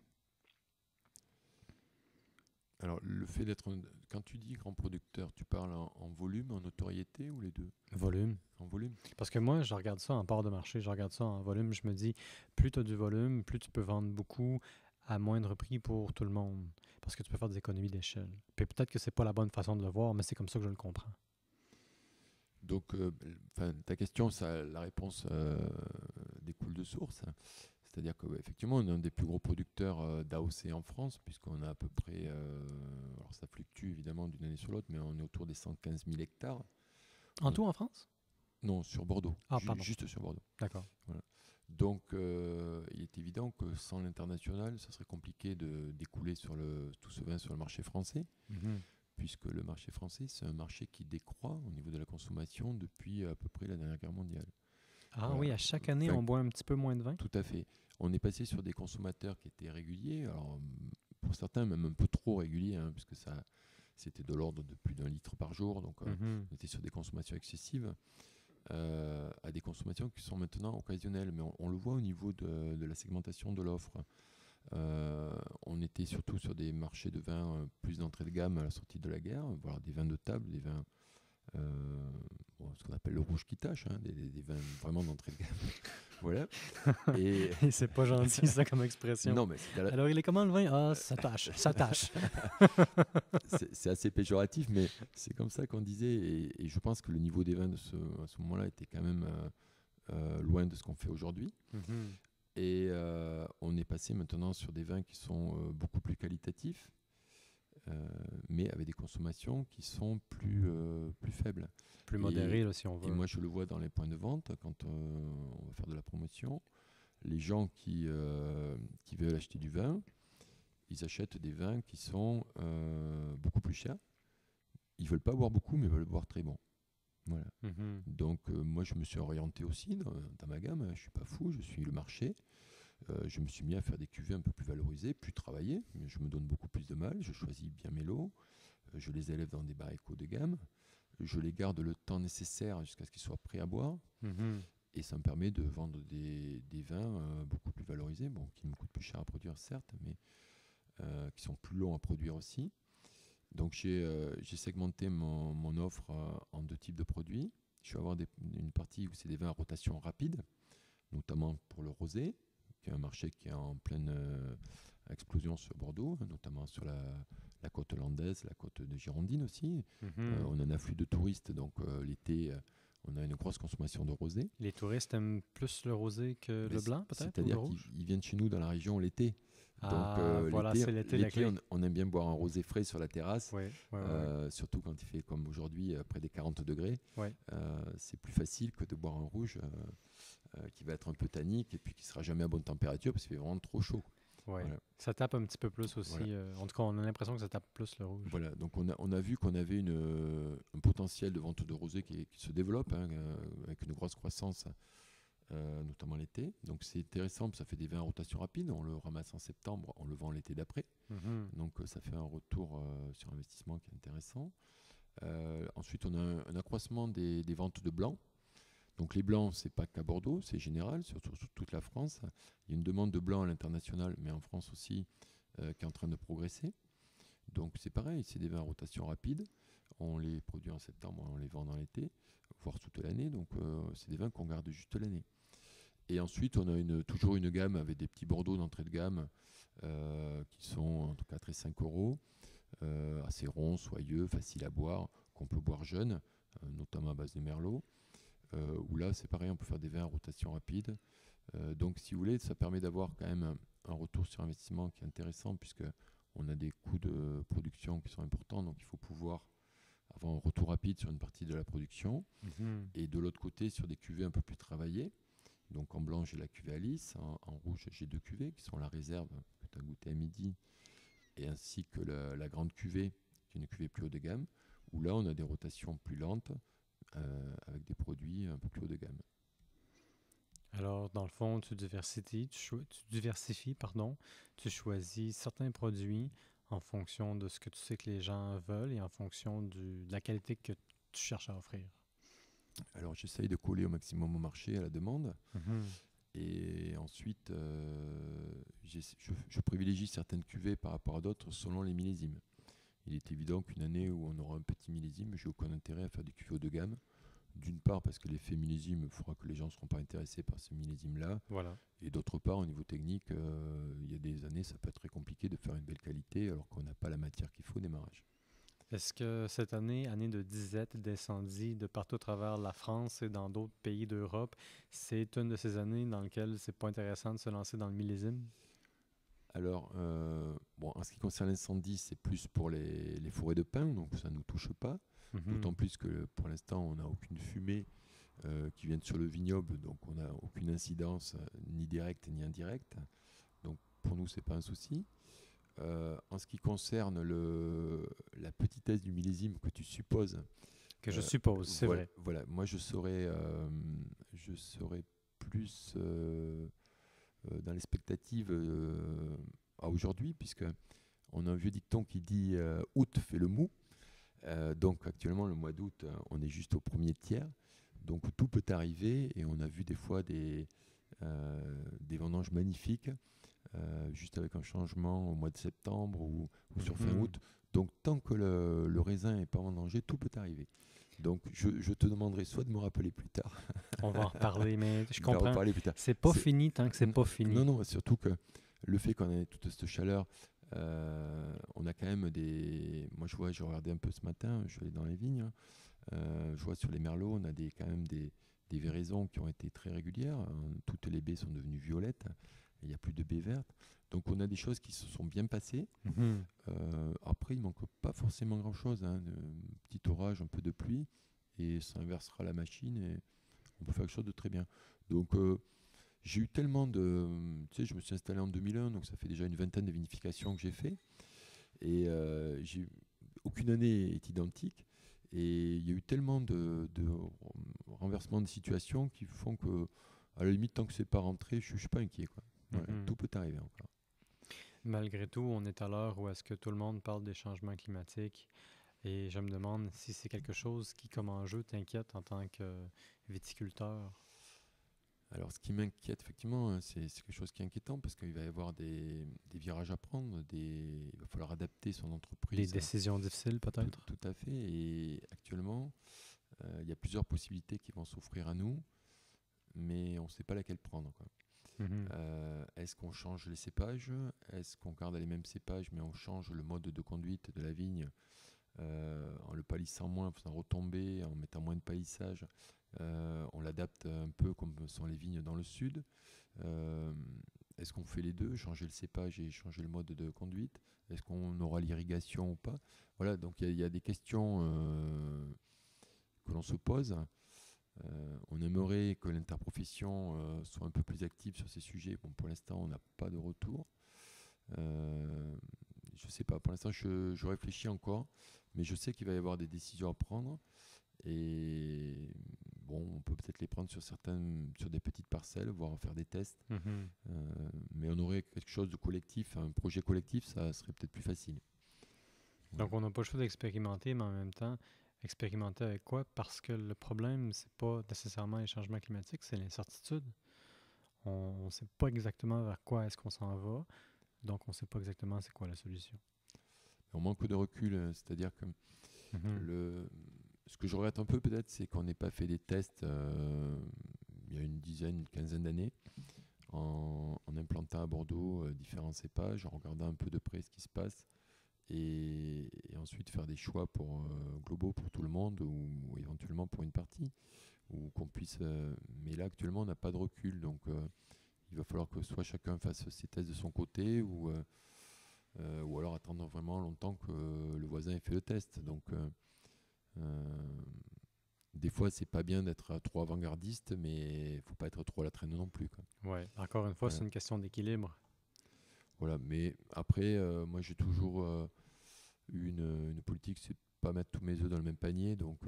Alors, le fait d'être. Quand tu dis grand producteur, tu parles en volume, en notoriété ou les deux? Volume. En volume. Parce que moi, je regarde ça en part de marché, je regarde ça en volume. Je me dis, plus tu as du volume, plus tu peux vendre beaucoup à moindre prix pour tout le monde. Parce que tu peux faire des économies d'échelle. Puis peut-être que c'est pas la bonne façon de le voir, mais c'est comme ça que je le comprends. Donc, ta question, la réponse découle de source. C'est-à-dire qu'effectivement, on est un des plus gros producteurs d'AOC en France, puisqu'on a à peu près, alors ça fluctue évidemment d'une année sur l'autre, mais on est autour des 115 000 hectares. En tout en France? Non, sur Bordeaux. Ah, pardon. Juste sur Bordeaux. D'accord. Voilà. Donc, il est évident que sans l'international, ça serait compliqué d'écouler tout ce vin sur le marché français, puisque le marché français, c'est un marché qui décroît au niveau de la consommation depuis à peu près la dernière guerre mondiale. Ah Voilà. oui, à chaque année, on boit un petit peu moins de vin? Tout à fait. On est passé sur des consommateurs qui étaient réguliers, alors pour certains même un peu trop réguliers, puisque c'était de l'ordre de plus d'1 litre par jour, donc on était sur des consommations excessives, à des consommations qui sont maintenant occasionnelles. Mais on le voit au niveau de la segmentation de l'offre. On était surtout sur des marchés de vins plus d'entrée de gamme à la sortie de la guerre, voire des vins de table, des vins, ce qu'on appelle le rouge qui tâche, des vins vraiment d'entrée de gamme. Voilà. Et c'est pas gentil ça comme expression. Non, mais alors il est comment le vin? Ah, ça tâche, ça tâche. c'est assez péjoratif, mais c'est comme ça qu'on disait. Et je pense que le niveau des vins à ce moment-là était quand même loin de ce qu'on fait aujourd'hui. Et on est passé maintenant sur des vins qui sont beaucoup plus qualitatifs, mais avec des consommations qui sont plus faibles. Plus modérées, là, si on veut. Et moi, je le vois dans les points de vente, quand on va faire de la promotion. Les gens qui veulent acheter du vin, ils achètent des vins qui sont beaucoup plus chers. Ils ne veulent pas boire beaucoup, mais ils veulent boire très bon. Voilà. Donc, moi, je me suis orienté aussi dans ma gamme. Je ne suis pas fou, je suis le marché. Je me suis mis à faire des cuvées un peu plus valorisées, plus travaillées. Je me donne beaucoup plus de mal. Je choisis bien mes lots. Je les élève dans des barriques haut de gamme. Je les garde le temps nécessaire jusqu'à ce qu'ils soient prêts à boire. Et ça me permet de vendre des vins beaucoup plus valorisés, qui me coûtent plus cher à produire, certes, mais qui sont plus longs à produire aussi. Donc j'ai segmenté mon offre en 2 types de produits. Je vais avoir une partie où c'est des vins à rotation rapide, notamment pour le rosé, qui est un marché qui est en pleine explosion sur Bordeaux, notamment sur la côte hollandaise, la côte de Girondine aussi. Mhm. On a un afflux de touristes, donc l'été, on a une grosse consommation de rosé. Les touristes aiment plus le rosé que Mais le blanc, peut-être, ou le c'est-à-dire qu'ils rouge? ils viennent chez nous dans la région l'été. Donc Ah, voilà, c'est l'été la clé. on aime bien boire un rosé frais sur la terrasse, Oui, oui, oui. surtout quand il fait comme aujourd'hui près des 40 degrés. Oui. C'est plus facile que de boire un rouge qui va être un peu tannique et puis qui sera jamais à bonne température parce qu'il fait vraiment trop chaud. Ouais. Voilà. Ça tape un petit peu plus aussi. Voilà. En tout cas, on a l'impression que ça tape plus le rouge. Voilà, donc on a vu qu'on avait un potentiel de vente de rosé qui se développe avec une grosse croissance, notamment l'été. Donc c'est intéressant, ça fait des vins à rotation rapide. On le ramasse en septembre, on le vend l'été d'après. Mhm. Donc ça fait un retour sur investissement qui est intéressant. Ensuite, on a un accroissement des ventes de blancs. Donc les blancs, c'est pas qu'à Bordeaux, c'est général, surtout sur toute la France. Il y a une demande de blanc à l'international, mais en France aussi, qui est en train de progresser. Donc c'est pareil, c'est des vins à rotation rapide. On les produit en septembre, on les vend dans l'été, voire toute l'année. Donc c'est des vins qu'on garde juste l'année. Et ensuite, on a toujours une gamme avec des petits Bordeaux d'entrée de gamme qui sont entre 4 et 5 euros, assez ronds, soyeux, faciles à boire, qu'on peut boire jeune, notamment à base de Merlot. Où là, c'est pareil, on peut faire des vins à rotation rapide. Donc, si vous voulez, ça permet d'avoir quand même un retour sur investissement qui est intéressant, puisque on a des coûts de production qui sont importants. Donc, il faut pouvoir avoir un retour rapide sur une partie de la production. Mhm. Et de l'autre côté, sur des cuvées un peu plus travaillées. Donc, en blanc, j'ai la cuvée Alice. En rouge, j'ai 2 cuvées qui sont la réserve que tu as goûté à midi, et ainsi que la grande cuvée, qui est une cuvée plus haut de gamme, où là, on a des rotations plus lentes, avec des produits un peu plus haut de gamme. Alors, dans le fond, tu diversifies, pardon. Tu choisis certains produits en fonction de ce que tu sais que les gens veulent et en fonction de la qualité que tu cherches à offrir. Alors j'essaye de coller au maximum au marché, à la demande, Mhm. et ensuite je privilégie certaines cuvées par rapport à d'autres selon les millésimes. Il est évident qu'une année où on aura un petit millésime, j'ai aucun intérêt à faire des cuvées haut de gamme. D'une part parce que l'effet millésime fera que les gens ne seront pas intéressés par ce millésime-là, Voilà. et d'autre part au niveau technique, il y a des années ça peut être très compliqué de faire une belle qualité alors qu'on n'a pas la matière qu'il faut au démarrage. Est-ce que cette année, année de disette, d'incendie de partout à travers la France et dans d'autres pays d'Europe, c'est une de ces années dans lesquelles c'est pas intéressant de se lancer dans le millésime? Alors, bon, en ce qui concerne l'incendie, c'est plus pour les forêts de pins, donc ça ne nous touche pas. Mhm. D'autant plus que pour l'instant, on n'a aucune fumée qui vienne sur le vignoble, donc on n'a aucune incidence ni directe ni indirecte. Donc pour nous, c'est pas un souci. En ce qui concerne la petitesse du millésime que tu supposes, Que je suppose, c'est voilà, vrai. voilà, moi je serais plus dans l'expectative à aujourd'hui, puisque on a un vieux dicton qui dit août fait le mou. Donc actuellement, le mois d'août, on est juste au premier tiers. Donc tout peut arriver et on a vu des fois des vendanges magnifiques, juste avec un changement au mois de septembre ou sur fin Mhm. août. Donc tant que le raisin n'est pas vendangé, tout peut arriver. Donc je te demanderai soit de me rappeler plus tard, On va en reparler, mais je de comprends. reparler plus tard. C'est pas C'est- fini tant que c'est pas non, fini. non, surtout que le fait qu'on ait toute cette chaleur, on a quand même des. Moi, j'ai regardé un peu ce matin, je suis allé dans les vignes, hein. Je vois sur les merlots, on a quand même des véraisons qui ont été très régulières, hein. Toutes les baies sont devenues violettes, il n'y a plus de baies vertes. Donc, on a des choses qui se sont bien passées. Mhm. Après, il ne manque pas forcément grand-chose, hein. Un petit orage, un peu de pluie, et ça inversera la machine et on peut faire quelque chose de très bien. Donc, j'ai eu tellement de. Tu sais, je me suis installé en 2001, donc ça fait déjà une vingtaine de vinifications que j'ai fait. Et aucune année est identique. Et il y a eu tellement de renversements de situation qui font que, à la limite, tant que c'est pas rentré, je suis pas inquiet, quoi. Voilà, Mhm. tout peut arriver encore. Malgré tout, on est à l'heure où est-ce que tout le monde parle des changements climatiques et je me demande si c'est quelque chose qui, comme enjeu, t'inquiète en tant que viticulteur. Alors, ce qui m'inquiète, effectivement, hein, c'est quelque chose qui est inquiétant parce qu'il va y avoir des virages à prendre, il va falloir adapter son Des entreprise. décisions difficiles, peut-être? Tout à fait. Et actuellement, il y a plusieurs possibilités qui vont s'offrir à nous, mais on ne sait pas laquelle prendre, quoi. Mhm. Est-ce qu'on change les cépages? Est-ce qu'on garde les mêmes cépages mais on change le mode de conduite de la vigne en le palissant moins, en faisant retomber, en mettant moins de palissage? On l'adapte un peu comme sont les vignes dans le sud. Euh, Est-ce qu'on fait les deux, changer le cépage et changer le mode de conduite? Est-ce qu'on aura l'irrigation ou pas? Voilà, donc il y a des questions que l'on se pose. On aimerait que l'interprofession soit un peu plus active sur ces sujets. Bon, pour l'instant, on n'a pas de retour. Je ne sais pas, pour l'instant, je réfléchis encore, mais je sais qu'il va y avoir des décisions à prendre. Et bon, on peut peut-être les prendre sur des petites parcelles, voire en faire des tests. Mhm. Mais on aurait quelque chose de collectif, un projet collectif, ça serait peut-être plus facile. Voilà. Donc, on n'a pas le choix d'expérimenter, mais en même temps, expérimenter avec quoi? Parce que le problème, c'est pas nécessairement les changements climatiques, c'est l'incertitude. On ne sait pas exactement vers quoi est-ce qu'on s'en va, donc on ne sait pas exactement c'est quoi la solution. On manque de recul, c'est-à-dire que Mhm. le, ce que je regrette un peu peut-être, c'est qu'on n'ait pas fait des tests il y a une dizaine, une quinzaine d'années, en implantant à Bordeaux différents cépages, en regardant un peu de près ce qui se passe, et ensuite faire des choix globaux pour tout le monde, ou éventuellement pour une partie, ou qu'on puisse. Mais là, actuellement, on n'a pas de recul, donc il va falloir que soit chacun fasse ses tests de son côté, ou alors attendre vraiment longtemps que le voisin ait fait le test. Donc, euh, des fois, c'est pas bien d'être trop avant-gardiste, mais il faut pas être trop à la traîne non plus, quoi. Ouais, encore une fois, Voilà. c'est une question d'équilibre. Voilà. Mais après, moi, j'ai toujours eu une politique, c'est pas mettre tous mes œufs dans le même panier. Donc,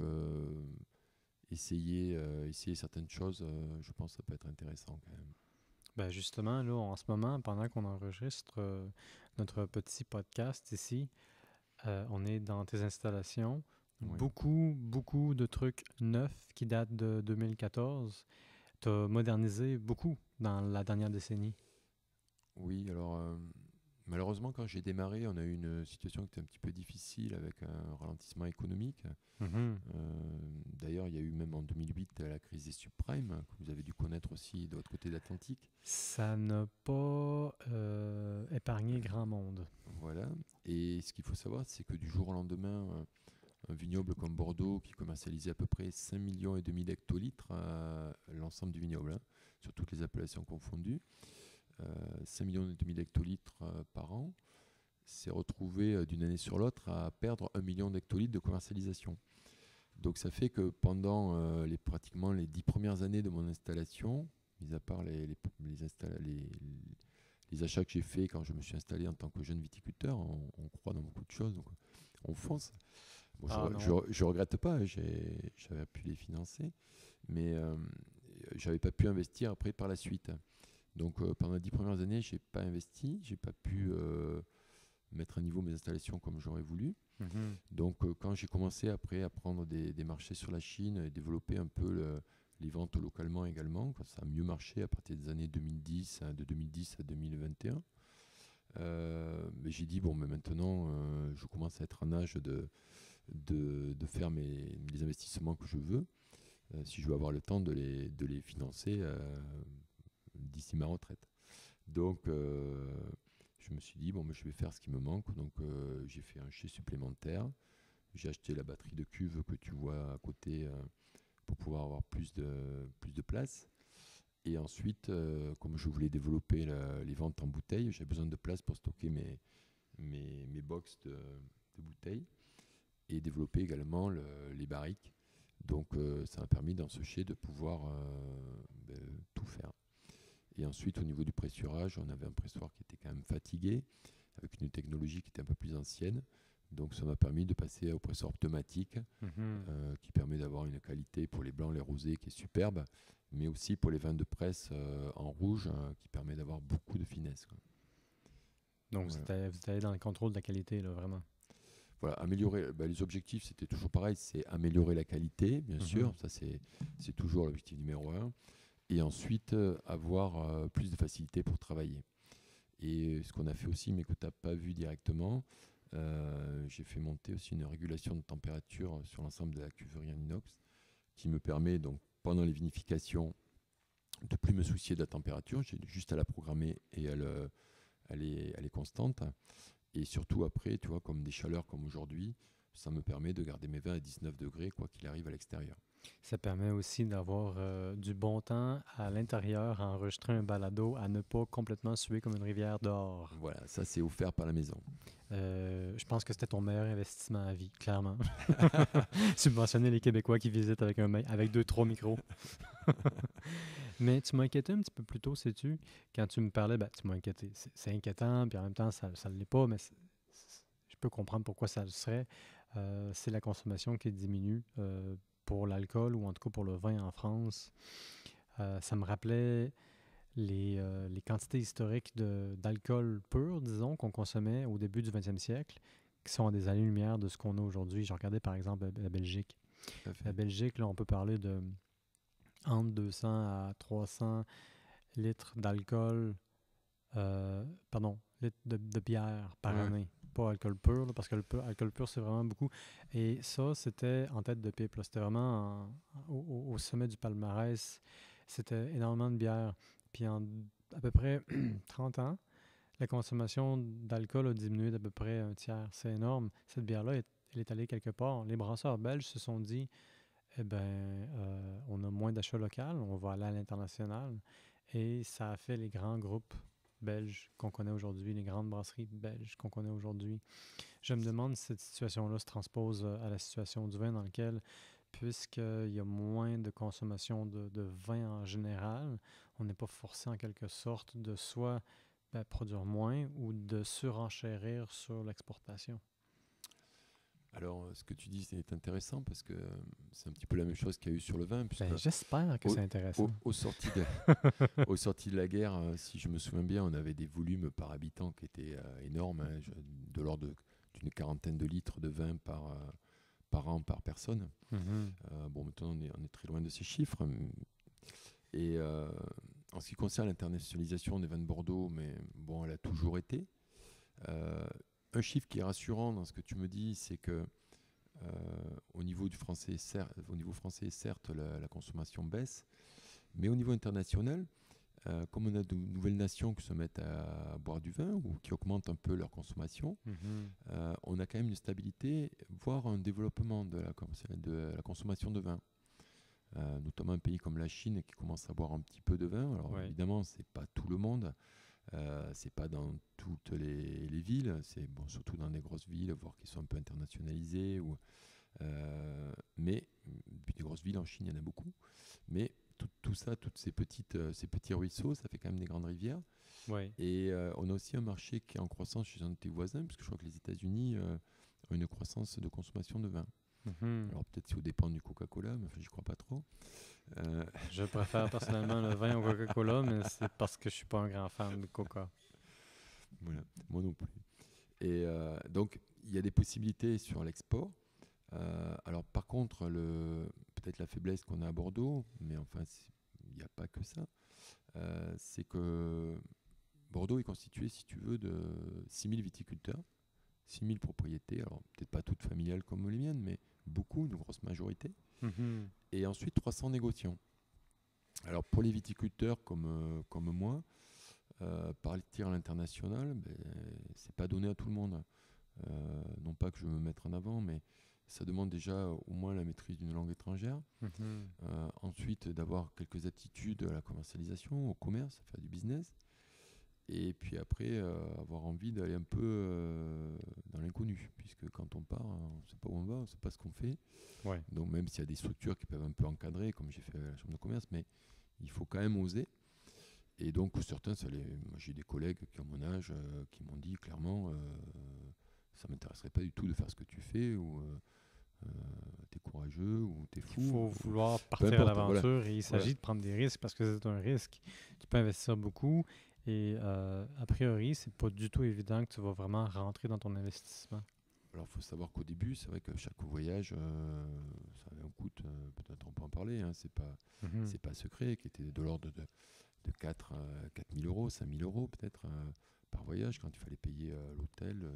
essayer certaines choses, je pense que ça peut être intéressant quand même. Ben justement, là, en ce moment, pendant qu'on enregistre notre petit podcast ici, on est dans tes installations. Oui. Beaucoup de trucs neufs qui datent de 2014. Tu as modernisé beaucoup dans la dernière décennie. Oui, alors malheureusement, quand j'ai démarré, on a eu une situation qui était un petit peu difficile avec un ralentissement économique. Mhm. D'ailleurs, il y a eu même en 2008 la crise des subprimes, que vous avez dû connaître aussi de l'autre côté de l'Atlantique. Ça n'a pas épargné grand monde. Voilà. Et ce qu'il faut savoir, c'est que du jour au lendemain, un vignoble comme Bordeaux, qui commercialisait à peu près 5,5 millions d'hectolitres, l'ensemble du vignoble, hein, sur toutes les appellations confondues, 5,5 millions d'hectolitres par an, s'est retrouvé d'une année sur l'autre à perdre 1 million d'hectolitres de commercialisation. Donc ça fait que pendant pratiquement les 10 premières années de mon installation, mis à part les achats que j'ai faits quand je me suis installé en tant que jeune viticulteur, on croit dans beaucoup de choses, donc on fonce. Bon, Ah non. je regrette pas, hein, j'avais pu les financer, mais j'avais pas pu investir après par la suite. Donc pendant les 10 premières années, j'ai pas investi, j'ai pas pu mettre à niveau mes installations comme j'aurais voulu. Mhm. Donc quand j'ai commencé après à prendre des marchés sur la Chine et développer un peu les ventes localement également, quand ça a mieux marché à partir des années 2010, de 2010 à 2021, mais j'ai dit, bon, mais maintenant, je commence à être en âge de faire les investissements que je veux, si je veux avoir le temps de les financer d'ici ma retraite. Donc, je me suis dit, bon, mais je vais faire ce qui me manque. Donc, j'ai fait un chai supplémentaire. J'ai acheté la batterie de cuve que tu vois à côté pour pouvoir avoir plus de place. Et ensuite, comme je voulais développer les ventes en bouteilles, j'ai besoin de place pour stocker mes box de bouteilles et développer également les barriques. Donc, ça m'a permis dans ce chai de pouvoir tout faire. Et ensuite, au niveau du pressurage, on avait un pressoir qui était quand même fatigué, avec une technologie qui était un peu plus ancienne. Donc, ça m'a permis de passer au pressoir automatique, Mhm. qui permet d'avoir une qualité pour les blancs, les rosés, qui est superbe, mais aussi pour les vins de presse en rouge, qui permet d'avoir beaucoup de finesse, quoi. Donc, Voilà. vous êtes allé dans le contrôle de la qualité, là, vraiment. Voilà, améliorer, les objectifs, c'était toujours pareil, c'est améliorer la qualité, bien Mhm. sûr, ça c'est toujours l'objectif numéro un, et ensuite avoir plus de facilité pour travailler. Et ce qu'on a fait aussi, mais que tu n'as pas vu directement, j'ai fait monter aussi une régulation de température sur l'ensemble de la cuverie en inox, qui me permet, donc, pendant les vinifications, de plus me soucier de la température. J'ai juste à la programmer et elle est constante. Et surtout après, tu vois, comme des chaleurs comme aujourd'hui, ça me permet de garder mes vins à 19 degrés, quoi qu'il arrive à l'extérieur. Ça permet aussi d'avoir du bon temps à l'intérieur, à enregistrer un balado, à ne pas complètement suer comme une rivière dehors. Voilà, ça c'est offert par la maison. Je pense que c'était ton meilleur investissement à vie, clairement. Subventionner les Québécois qui visitent avec 2-3 micros. Mais tu m'as inquiété un petit peu plus tôt, sais-tu, quand tu me parlais, tu m'as inquiété. C'est inquiétant, puis en même temps, ça ne l'est pas, mais je peux comprendre pourquoi ça le serait. C'est la consommation qui diminue pour l'alcool ou en tout cas pour le vin en France. Ça me rappelait les quantités historiques d'alcool pur, disons, qu'on consommait au début du 20e siècle, qui sont à des années-lumière de ce qu'on a aujourd'hui. Je regardais par exemple la Belgique. La Belgique, là, on peut parler de entre 200 à 300 litres d'alcool, litres de bière par année. Pas alcool pur, là, parce que l'alcool pur, c'est vraiment beaucoup. Et ça, c'était en tête de pipe. C'était vraiment au sommet du palmarès. C'était énormément de bière. Puis en à peu près 30 ans, la consommation d'alcool a diminué d'à peu près un tiers. C'est énorme. Cette bière-là, elle est allée quelque part. Les brasseurs belges se sont dit, eh bien, on a moins d'achats locaux, on va aller à l'international. Et ça a fait les grands groupes belges qu'on connaît aujourd'hui, les grandes brasseries belges qu'on connaît aujourd'hui. Je me demande si cette situation-là se transpose à la situation du vin dans laquelle, puisqu'il y a moins de consommation de vin en général, on n'est pas forcé en quelque sorte de soit produire moins ou de surenchérir sur l'exportation. Alors, ce que tu dis, c'est intéressant parce que c'est un petit peu la même chose qu'il y a eu sur le vin. J'espère que c'est intéressant. Aux sorties de la guerre, si je me souviens bien, on avait des volumes par habitant qui étaient énormes, hein, de l'ordre d'une quarantaine de litres de vin par an, par personne. Bon, maintenant, on est très loin de ces chiffres. Et en ce qui concerne l'internationalisation des vins de Bordeaux, mais bon, elle a toujours été. Un chiffre qui est rassurant dans ce que tu me dis, c'est que au niveau français, certes, la consommation baisse, mais au niveau international, comme on a de nouvelles nations qui se mettent à boire du vin ou qui augmentent un peu leur consommation, on a quand même une stabilité, voire un développement de la consommation de vin. Notamment un pays comme la Chine qui commence à boire un petit peu de vin. Alors évidemment, c'est pas tout le monde. C'est pas dans toutes les villes, c'est bon, surtout dans des grosses villes, voire qui sont un peu internationalisées. Mais puis des grosses villes en Chine, il y en a beaucoup. Mais tout ça, ces petits ruisseaux, ça fait quand même des grandes rivières. Et on a aussi un marché qui est en croissance chez un de tes voisins, puisque je crois que les États-Unis ont une croissance de consommation de vin. Alors peut-être si au dépend du Coca-Cola, mais j'y crois pas trop. Je préfère personnellement le vin au Coca-Cola, mais c'est parce que je suis pas un grand fan de Coca. Voilà, moi non plus. Et donc il y a des possibilités sur l'export. Alors par contre, peut-être la faiblesse qu'on a à Bordeaux, mais enfin il n'y a pas que ça, c'est que Bordeaux est constitué, si tu veux, de 6000 viticulteurs, 6000 propriétés, alors peut-être pas toutes familiales comme les miennes, mais beaucoup, une grosse majorité. Et ensuite 300 négociants. Alors pour les viticulteurs comme moi, partir à l'international, c'est pas donné à tout le monde. Non pas que je veux me mettre en avant, mais ça demande déjà au moins la maîtrise d'une langue étrangère. Ensuite, d'avoir quelques aptitudes à la commercialisation, au commerce, à faire du business. Et puis après, avoir envie d'aller un peu dans l'inconnu, puisque quand on part, on ne sait pas où on va, on ne sait pas ce qu'on fait. Donc même s'il y a des structures qui peuvent un peu encadrer, comme j'ai fait à la chambre de commerce, mais il faut quand même oser. Et donc pour certains, moi, j'ai des collègues qui ont mon âge qui m'ont dit clairement, ça ne m'intéresserait pas du tout de faire ce que tu fais, ou t'es courageux, ou t'es fou. Il faut vouloir partir à l'aventure, et il s'agit de prendre des risques parce que c'est un risque. Tu peux investir beaucoup. Et a priori, c'est pas du tout évident que tu vas vraiment rentrer dans ton investissement. Alors, il faut savoir qu'au début, c'est vrai que chaque voyage, ça avait un coût, peut-être on peut en parler, hein, c'est pas secret, qui était de l'ordre de 4 000 euros, 5 000 euros peut-être par voyage, quand il fallait payer l'hôtel,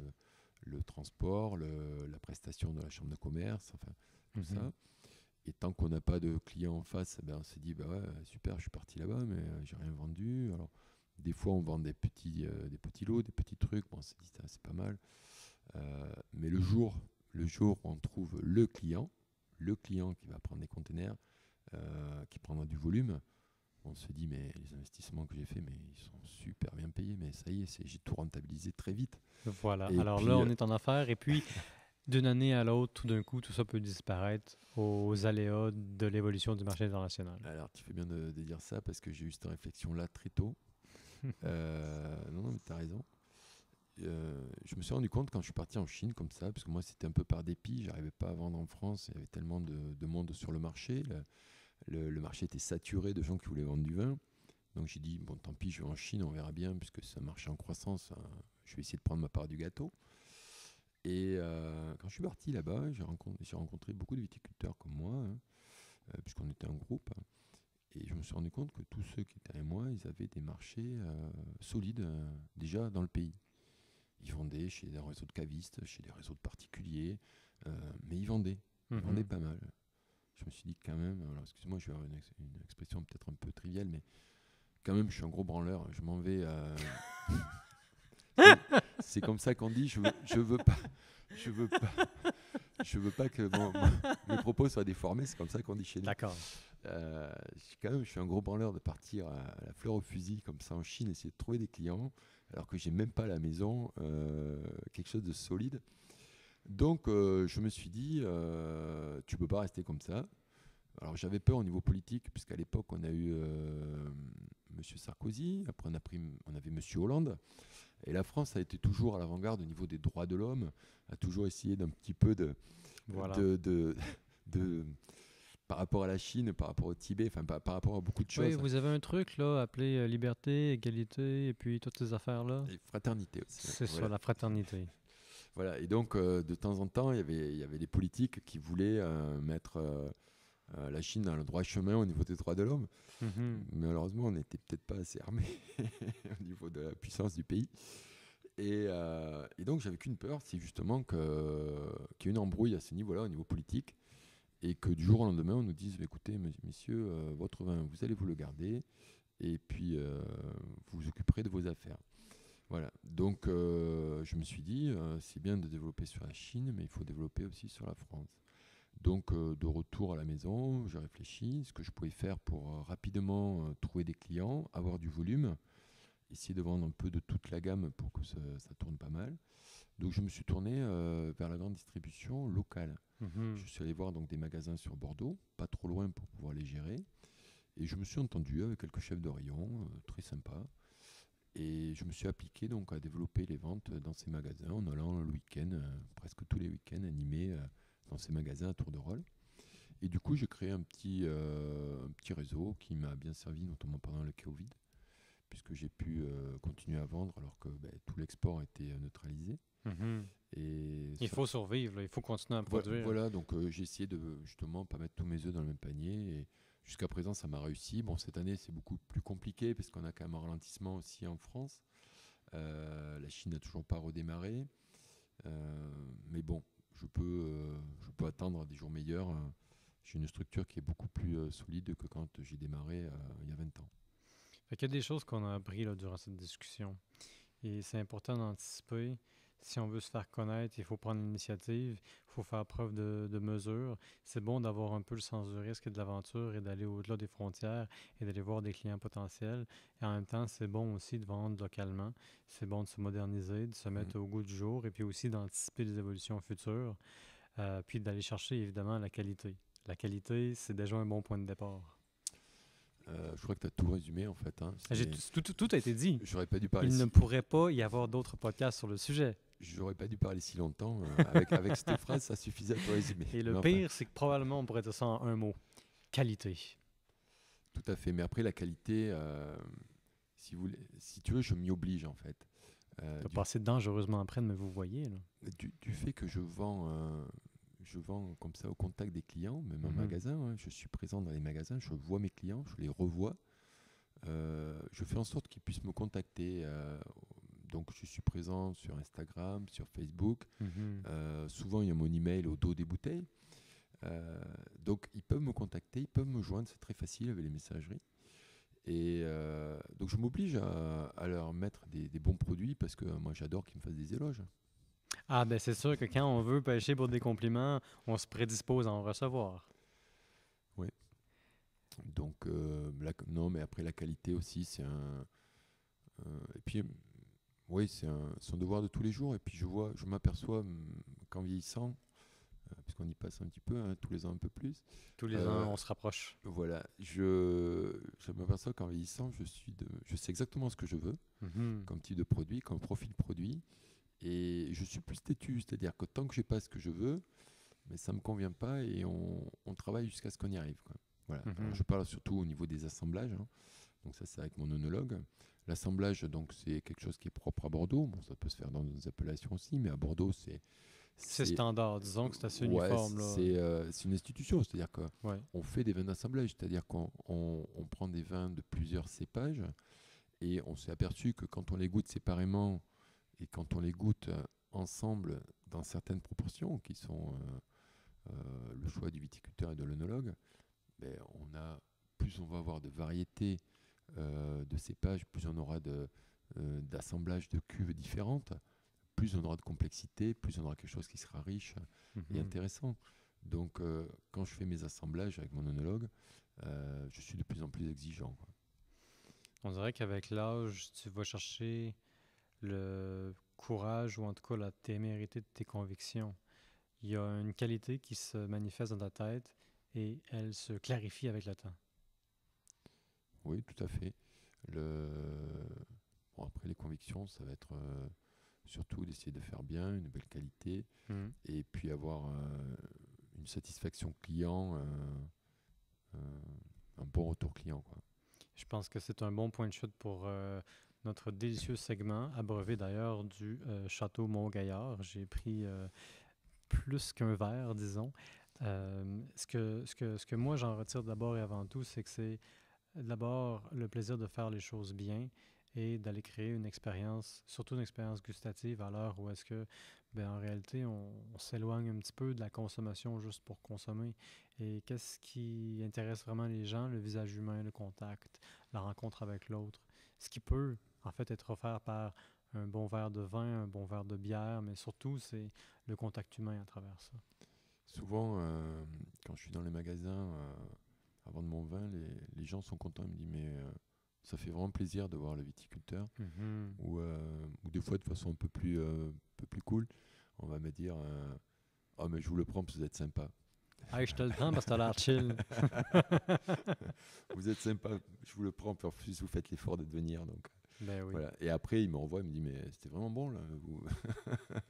le transport, la prestation de la chambre de commerce, enfin tout ça. Et tant qu'on n'a pas de clients en face, on se dit bah ouais, super, je suis parti là-bas, mais j'ai rien vendu. Alors, des fois, on vend des petits lots, des petits trucs. Bon, on se dit c'est pas mal. Mais le jour où on trouve le client qui va prendre des containers, qui prendra du volume, on se dit mais les investissements que j'ai faits, mais ils sont super bien payés. Mais ça y est, j'ai tout rentabilisé très vite. Voilà. Et Alors puis, là, on est en affaires. Et puis, d'une année à l'autre, tout d'un coup, tout ça peut disparaître aux aléas de l'évolution du marché international. alors tu fais bien de dire ça parce que j'ai eu cette réflexion-là très tôt. Non, mais tu as raison. Je me suis rendu compte quand je suis parti en Chine comme ça, parce que moi c'était un peu par dépit, j'arrivais pas à vendre en France, il y avait tellement de monde sur le marché, le marché était saturé de gens qui voulaient vendre du vin, donc j'ai dit bon tant pis, je vais en Chine, on verra bien, puisque c'est un marché en croissance, je vais essayer de prendre ma part du gâteau. Et quand je suis parti là-bas, j'ai rencontré beaucoup de viticulteurs comme moi, puisqu'on était un groupe, et je me suis rendu compte que tous ceux qui étaient avec moi, ils avaient des marchés solides déjà dans le pays. Ils vendaient chez des réseaux de cavistes, chez des réseaux de particuliers, mais ils vendaient. Ils vendaient pas mal. Je me suis dit quand même, alors excusez-moi, je vais avoir une expression peut-être un peu triviale, mais quand même, je suis un gros branleur. Je m'en vais. C'est comme ça qu'on dit. Je veux pas. Je veux pas. Je veux pas que mes propos soient déformés. C'est comme ça qu'on dit chez nous. D'accord. Je suis un gros branleur de partir à la fleur au fusil comme ça en Chine, essayer de trouver des clients, alors que j'ai même pas à la maison quelque chose de solide. Donc je me suis dit, tu peux pas rester comme ça. Alors j'avais peur au niveau politique, puisqu'à l'époque on a eu Monsieur Sarkozy, après on avait Monsieur Hollande, et la France a été toujours à l'avant-garde au niveau des droits de l'homme, a toujours essayé d'un petit peu Voilà. de par rapport à la Chine, par rapport au Tibet, enfin par rapport à beaucoup de Oui, choses. vous avez un truc là appelé liberté, égalité et puis toutes ces affaires-là. Et fraternité aussi. C'est Voilà. ça, la fraternité. Voilà. Et donc de temps en temps, il y avait des politiques qui voulaient mettre la Chine dans le droit chemin au niveau des droits de l'homme. Mais malheureusement, on n'était peut-être pas assez armés au niveau de la puissance du pays. Et donc, j'avais qu'une peur, c'est justement qu'il y ait une embrouille à ce niveau-là, au niveau politique, et que du jour au lendemain, on nous dise écoutez, messieurs, votre vin, vous allez vous le garder, et puis vous vous occuperez de vos affaires. Voilà. Donc, je me suis dit c'est bien de développer sur la Chine, mais il faut développer aussi sur la France. Donc, de retour à la maison, j'ai réfléchi ce que je pouvais faire pour rapidement trouver des clients, avoir du volume, essayer de vendre un peu de toute la gamme pour que ça tourne pas mal. Donc, je me suis tourné vers la grande distribution locale. Je suis allé voir donc des magasins sur Bordeaux, pas trop loin pour pouvoir les gérer. Et je me suis entendu avec quelques chefs de rayon, très sympas. Et je me suis appliqué donc à développer les ventes dans ces magasins en allant le week-end, presque tous les week-ends, animer dans ces magasins à tour de rôle. Et du coup, j'ai créé un petit réseau qui m'a bien servi, notamment pendant le Covid, puisque j'ai pu continuer à vendre alors que tout l'export était neutralisé. Et il faut survivre, là. Il faut continuer à produire. Voilà, donc j'ai essayé de justement pas mettre tous mes œufs dans le même panier. Et jusqu'à présent, ça m'a réussi. Bon, cette année, c'est beaucoup plus compliqué parce qu'on a quand même un ralentissement aussi en France. La Chine n'a toujours pas redémarré. Mais bon, je peux attendre des jours meilleurs. J'ai une structure qui est beaucoup plus solide que quand j'ai démarré il y a 20 ans. Fait qu'il y a des choses qu'on a appris là, durant cette discussion. Et c'est important d'anticiper. Si on veut se faire connaître, il faut prendre l'initiative, il faut faire preuve de mesure. C'est bon d'avoir un peu le sens du risque et de l'aventure et d'aller au-delà des frontières et d'aller voir des clients potentiels. Et en même temps, c'est bon aussi de vendre localement. C'est bon de se moderniser, de se mettre au goût du jour et puis aussi d'anticiper les évolutions futures. Puis d'aller chercher évidemment la qualité. La qualité, c'est déjà un bon point de départ. Je crois que tu as tout résumé en fait. Hein. Tout a été dit. J'aurais pas dû parler Il ne pourrait pas y avoir d'autres podcasts sur le sujet. J'aurais pas dû parler si longtemps. Avec cette phrase, ça suffisait à tout résumer. Et le pire, c'est que probablement on pourrait dire ça en un mot. Qualité. Tout à fait. Mais après, la qualité, si tu veux, je m'y oblige en fait. Tu vas passer dangereusement après de me vous voyez. Là. Du fait que je vends comme ça au contact des clients, même en magasin, hein, je suis présent dans les magasins, je vois mes clients, je les revois. Je fais en sorte qu'ils puissent me contacter. Donc je suis présent sur Instagram, sur Facebook. Souvent il y a mon email au dos des bouteilles. Donc, ils peuvent me contacter, ils peuvent me joindre, c'est très facile avec les messageries. Et donc, je m'oblige à leur mettre des bons produits parce que moi, j'adore qu'ils me fassent des éloges. Ah, ben c'est sûr que quand on veut pêcher pour des compliments, on se prédispose à en recevoir. Oui. Donc, non, mais après, la qualité aussi, et puis, oui, c'est son devoir de tous les jours. Et puis, je m'aperçois qu'en vieillissant, puisqu'on y passe un petit peu, hein, tous les ans un peu plus, Tous les ans, euh, on se rapproche. voilà, je m'aperçois qu'en vieillissant, je sais exactement ce que je veux, Mhm. comme type de produit, comme profil produit, et je suis plus têtu, c'est-à-dire que tant que je n'ai pas ce que je veux, mais ça ne me convient pas et on travaille jusqu'à ce qu'on y arrive, quoi. Voilà. Alors Mhm. je parle surtout au niveau des assemblages, hein. Donc ça c'est avec mon œnologue. L'assemblage, donc c'est quelque chose qui est propre à Bordeaux. Bon, ça peut se faire dans d'autres appellations aussi, mais à Bordeaux C'est c'est standard, disons que c'est assez ouais, uniforme, là. c'est une institution, c'est-à-dire Ouais. qu'on fait des vins d'assemblage, c'est-à-dire qu'on prend des vins de plusieurs cépages et on s'est aperçu que quand on les goûte séparément et quand on les goûte ensemble dans certaines proportions qui sont le choix du viticulteur et de l'œnologue, ben, plus on va avoir de variétés de cépages, plus on aura d'assemblage de cuves différentes, plus on aura de complexité, plus on aura quelque chose qui sera riche et Mhm. intéressant. Donc, quand je fais mes assemblages avec mon œnologue, je suis de plus en plus exigeant, quoi. On dirait qu'avec l'âge, tu vas chercher le courage ou en tout cas la témérité de tes convictions. Il y a une qualité qui se manifeste dans ta tête et elle se clarifie avec le temps. Oui, tout à fait. Le... Bon, après, les convictions, ça va être surtout d'essayer de faire bien, une belle qualité, Mhm. et puis avoir une satisfaction client, euh, un bon retour client, quoi. Je pense que c'est un bon point de chute pour notre délicieux segment, abreuvé d'ailleurs du Château Mont-Gaillard. J'ai pris plus qu'un verre, disons. Ce que moi j'en retire d'abord et avant tout, c'est que c'est d'abord le plaisir de faire les choses bien et d'aller créer une expérience, surtout une expérience gustative à l'heure où est-ce que, ben, en réalité, on s'éloigne un petit peu de la consommation juste pour consommer. Et qu'est-ce qui intéresse vraiment les gens? Le visage humain, le contact, la rencontre avec l'autre. Ce qui peut, en fait, être offert par un bon verre de vin, un bon verre de bière, mais surtout, c'est le contact humain à travers ça. Souvent, quand je suis dans les magasins, avant de mon vin, les gens sont contents. Ils me disent, mais ça fait vraiment plaisir de voir le viticulteur. Mhm. Ou des fois, de façon un peu plus cool, on va me dire, ah, mais je vous le prends parce que vous êtes sympa. Hey, je te le prends parce que t'as l'air chill. Vous êtes sympa, je vous le prends, puis en plus, vous faites l'effort de venir. Donc, Ben oui. voilà. Et après, il me renvoie, il me dit, mais c'était vraiment bon, là.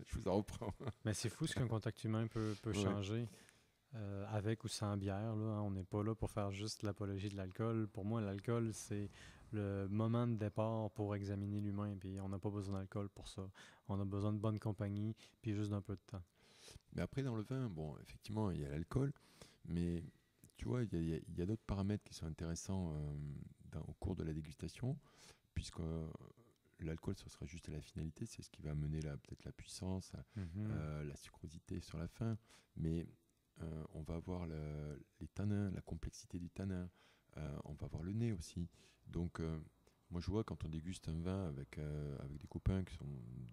Je vous en reprends. Mais c'est fou ce qu'un contact humain peut Ouais. changer, avec ou sans bière. Là, hein. On n'est pas là pour faire juste l'apologie de l'alcool. Pour moi, l'alcool, c'est le moment de départ pour examiner l'humain. Puis on n'a pas besoin d'alcool pour ça. On a besoin de bonne compagnie, puis juste d'un peu de temps. Mais après, dans le vin, bon, effectivement, il y a l'alcool, mais tu vois, il y a d'autres paramètres qui sont intéressants au cours de la dégustation, puisque l'alcool, ce sera juste à la finalité, c'est ce qui va amener peut-être la puissance, Mhm. la sucrosité sur la fin, mais on va avoir les tanins, la complexité du tanin, on va avoir le nez aussi. Donc, moi, je vois quand on déguste un vin avec des copains qui sont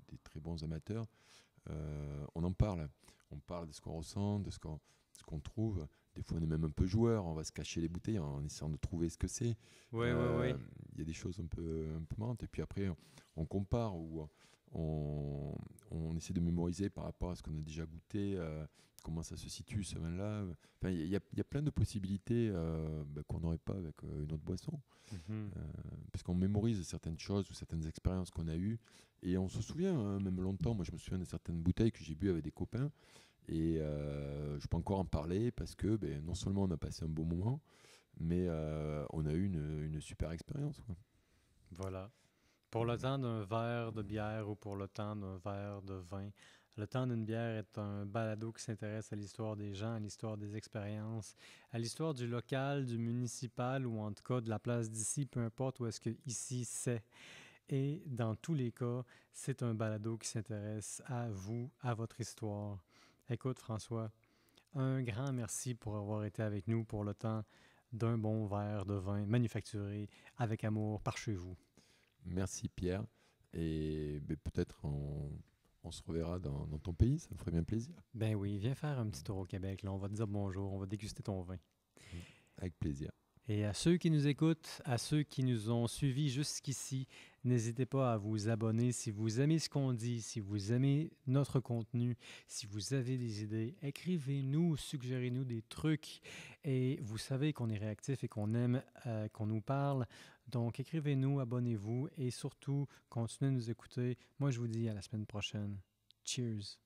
des très bons amateurs, on en parle. On parle de ce qu'on ressent, de ce qu'on trouve. Des fois, on est même un peu joueur. On va se cacher les bouteilles en essayant de trouver ce que c'est. Oui, oui, oui. Il y a des choses un peu marrantes. Et puis après, on compare ou on essaie de mémoriser par rapport à ce qu'on a déjà goûté, comment ça se situe ce vin-là. Enfin, il y a plein de possibilités qu'on n'aurait pas avec une autre boisson. Mhm. Parce qu'on mémorise certaines choses ou certaines expériences qu'on a eues et on se souvient, hein, même longtemps. Moi, je me souviens de certaines bouteilles que j'ai bu avec des copains et je peux encore en parler parce que non seulement on a passé un bon moment, mais on a eu une super expérience, quoi. Voilà. Pour le temps d'un verre de bière ou pour le temps d'un verre de vin, le temps d'une bière est un balado qui s'intéresse à l'histoire des gens, à l'histoire des expériences, à l'histoire du local, du municipal ou en tout cas de la place d'ici, peu importe où est-ce que ici c'est. Et dans tous les cas, c'est un balado qui s'intéresse à vous, à votre histoire. Écoute, François, Un grand merci pour avoir été avec nous pour le temps d'un bon verre de vin manufacturé avec amour par chez vous. Merci Pierre. Et ben, peut-être on se reverra dans ton pays, ça me ferait bien plaisir. Ben oui, viens faire un petit tour au Québec. Là. On va te dire bonjour, on va déguster ton vin. Avec plaisir. Et à ceux qui nous écoutent, à ceux qui nous ont suivis jusqu'ici, n'hésitez pas à vous abonner si vous aimez ce qu'on dit, si vous aimez notre contenu, si vous avez des idées, écrivez-nous, suggérez-nous des trucs. Et vous savez qu'on est réactif et qu'on aime qu'on nous parle. Donc écrivez-nous, abonnez-vous et surtout, continuez de nous écouter. Moi, je vous dis à la semaine prochaine. Cheers!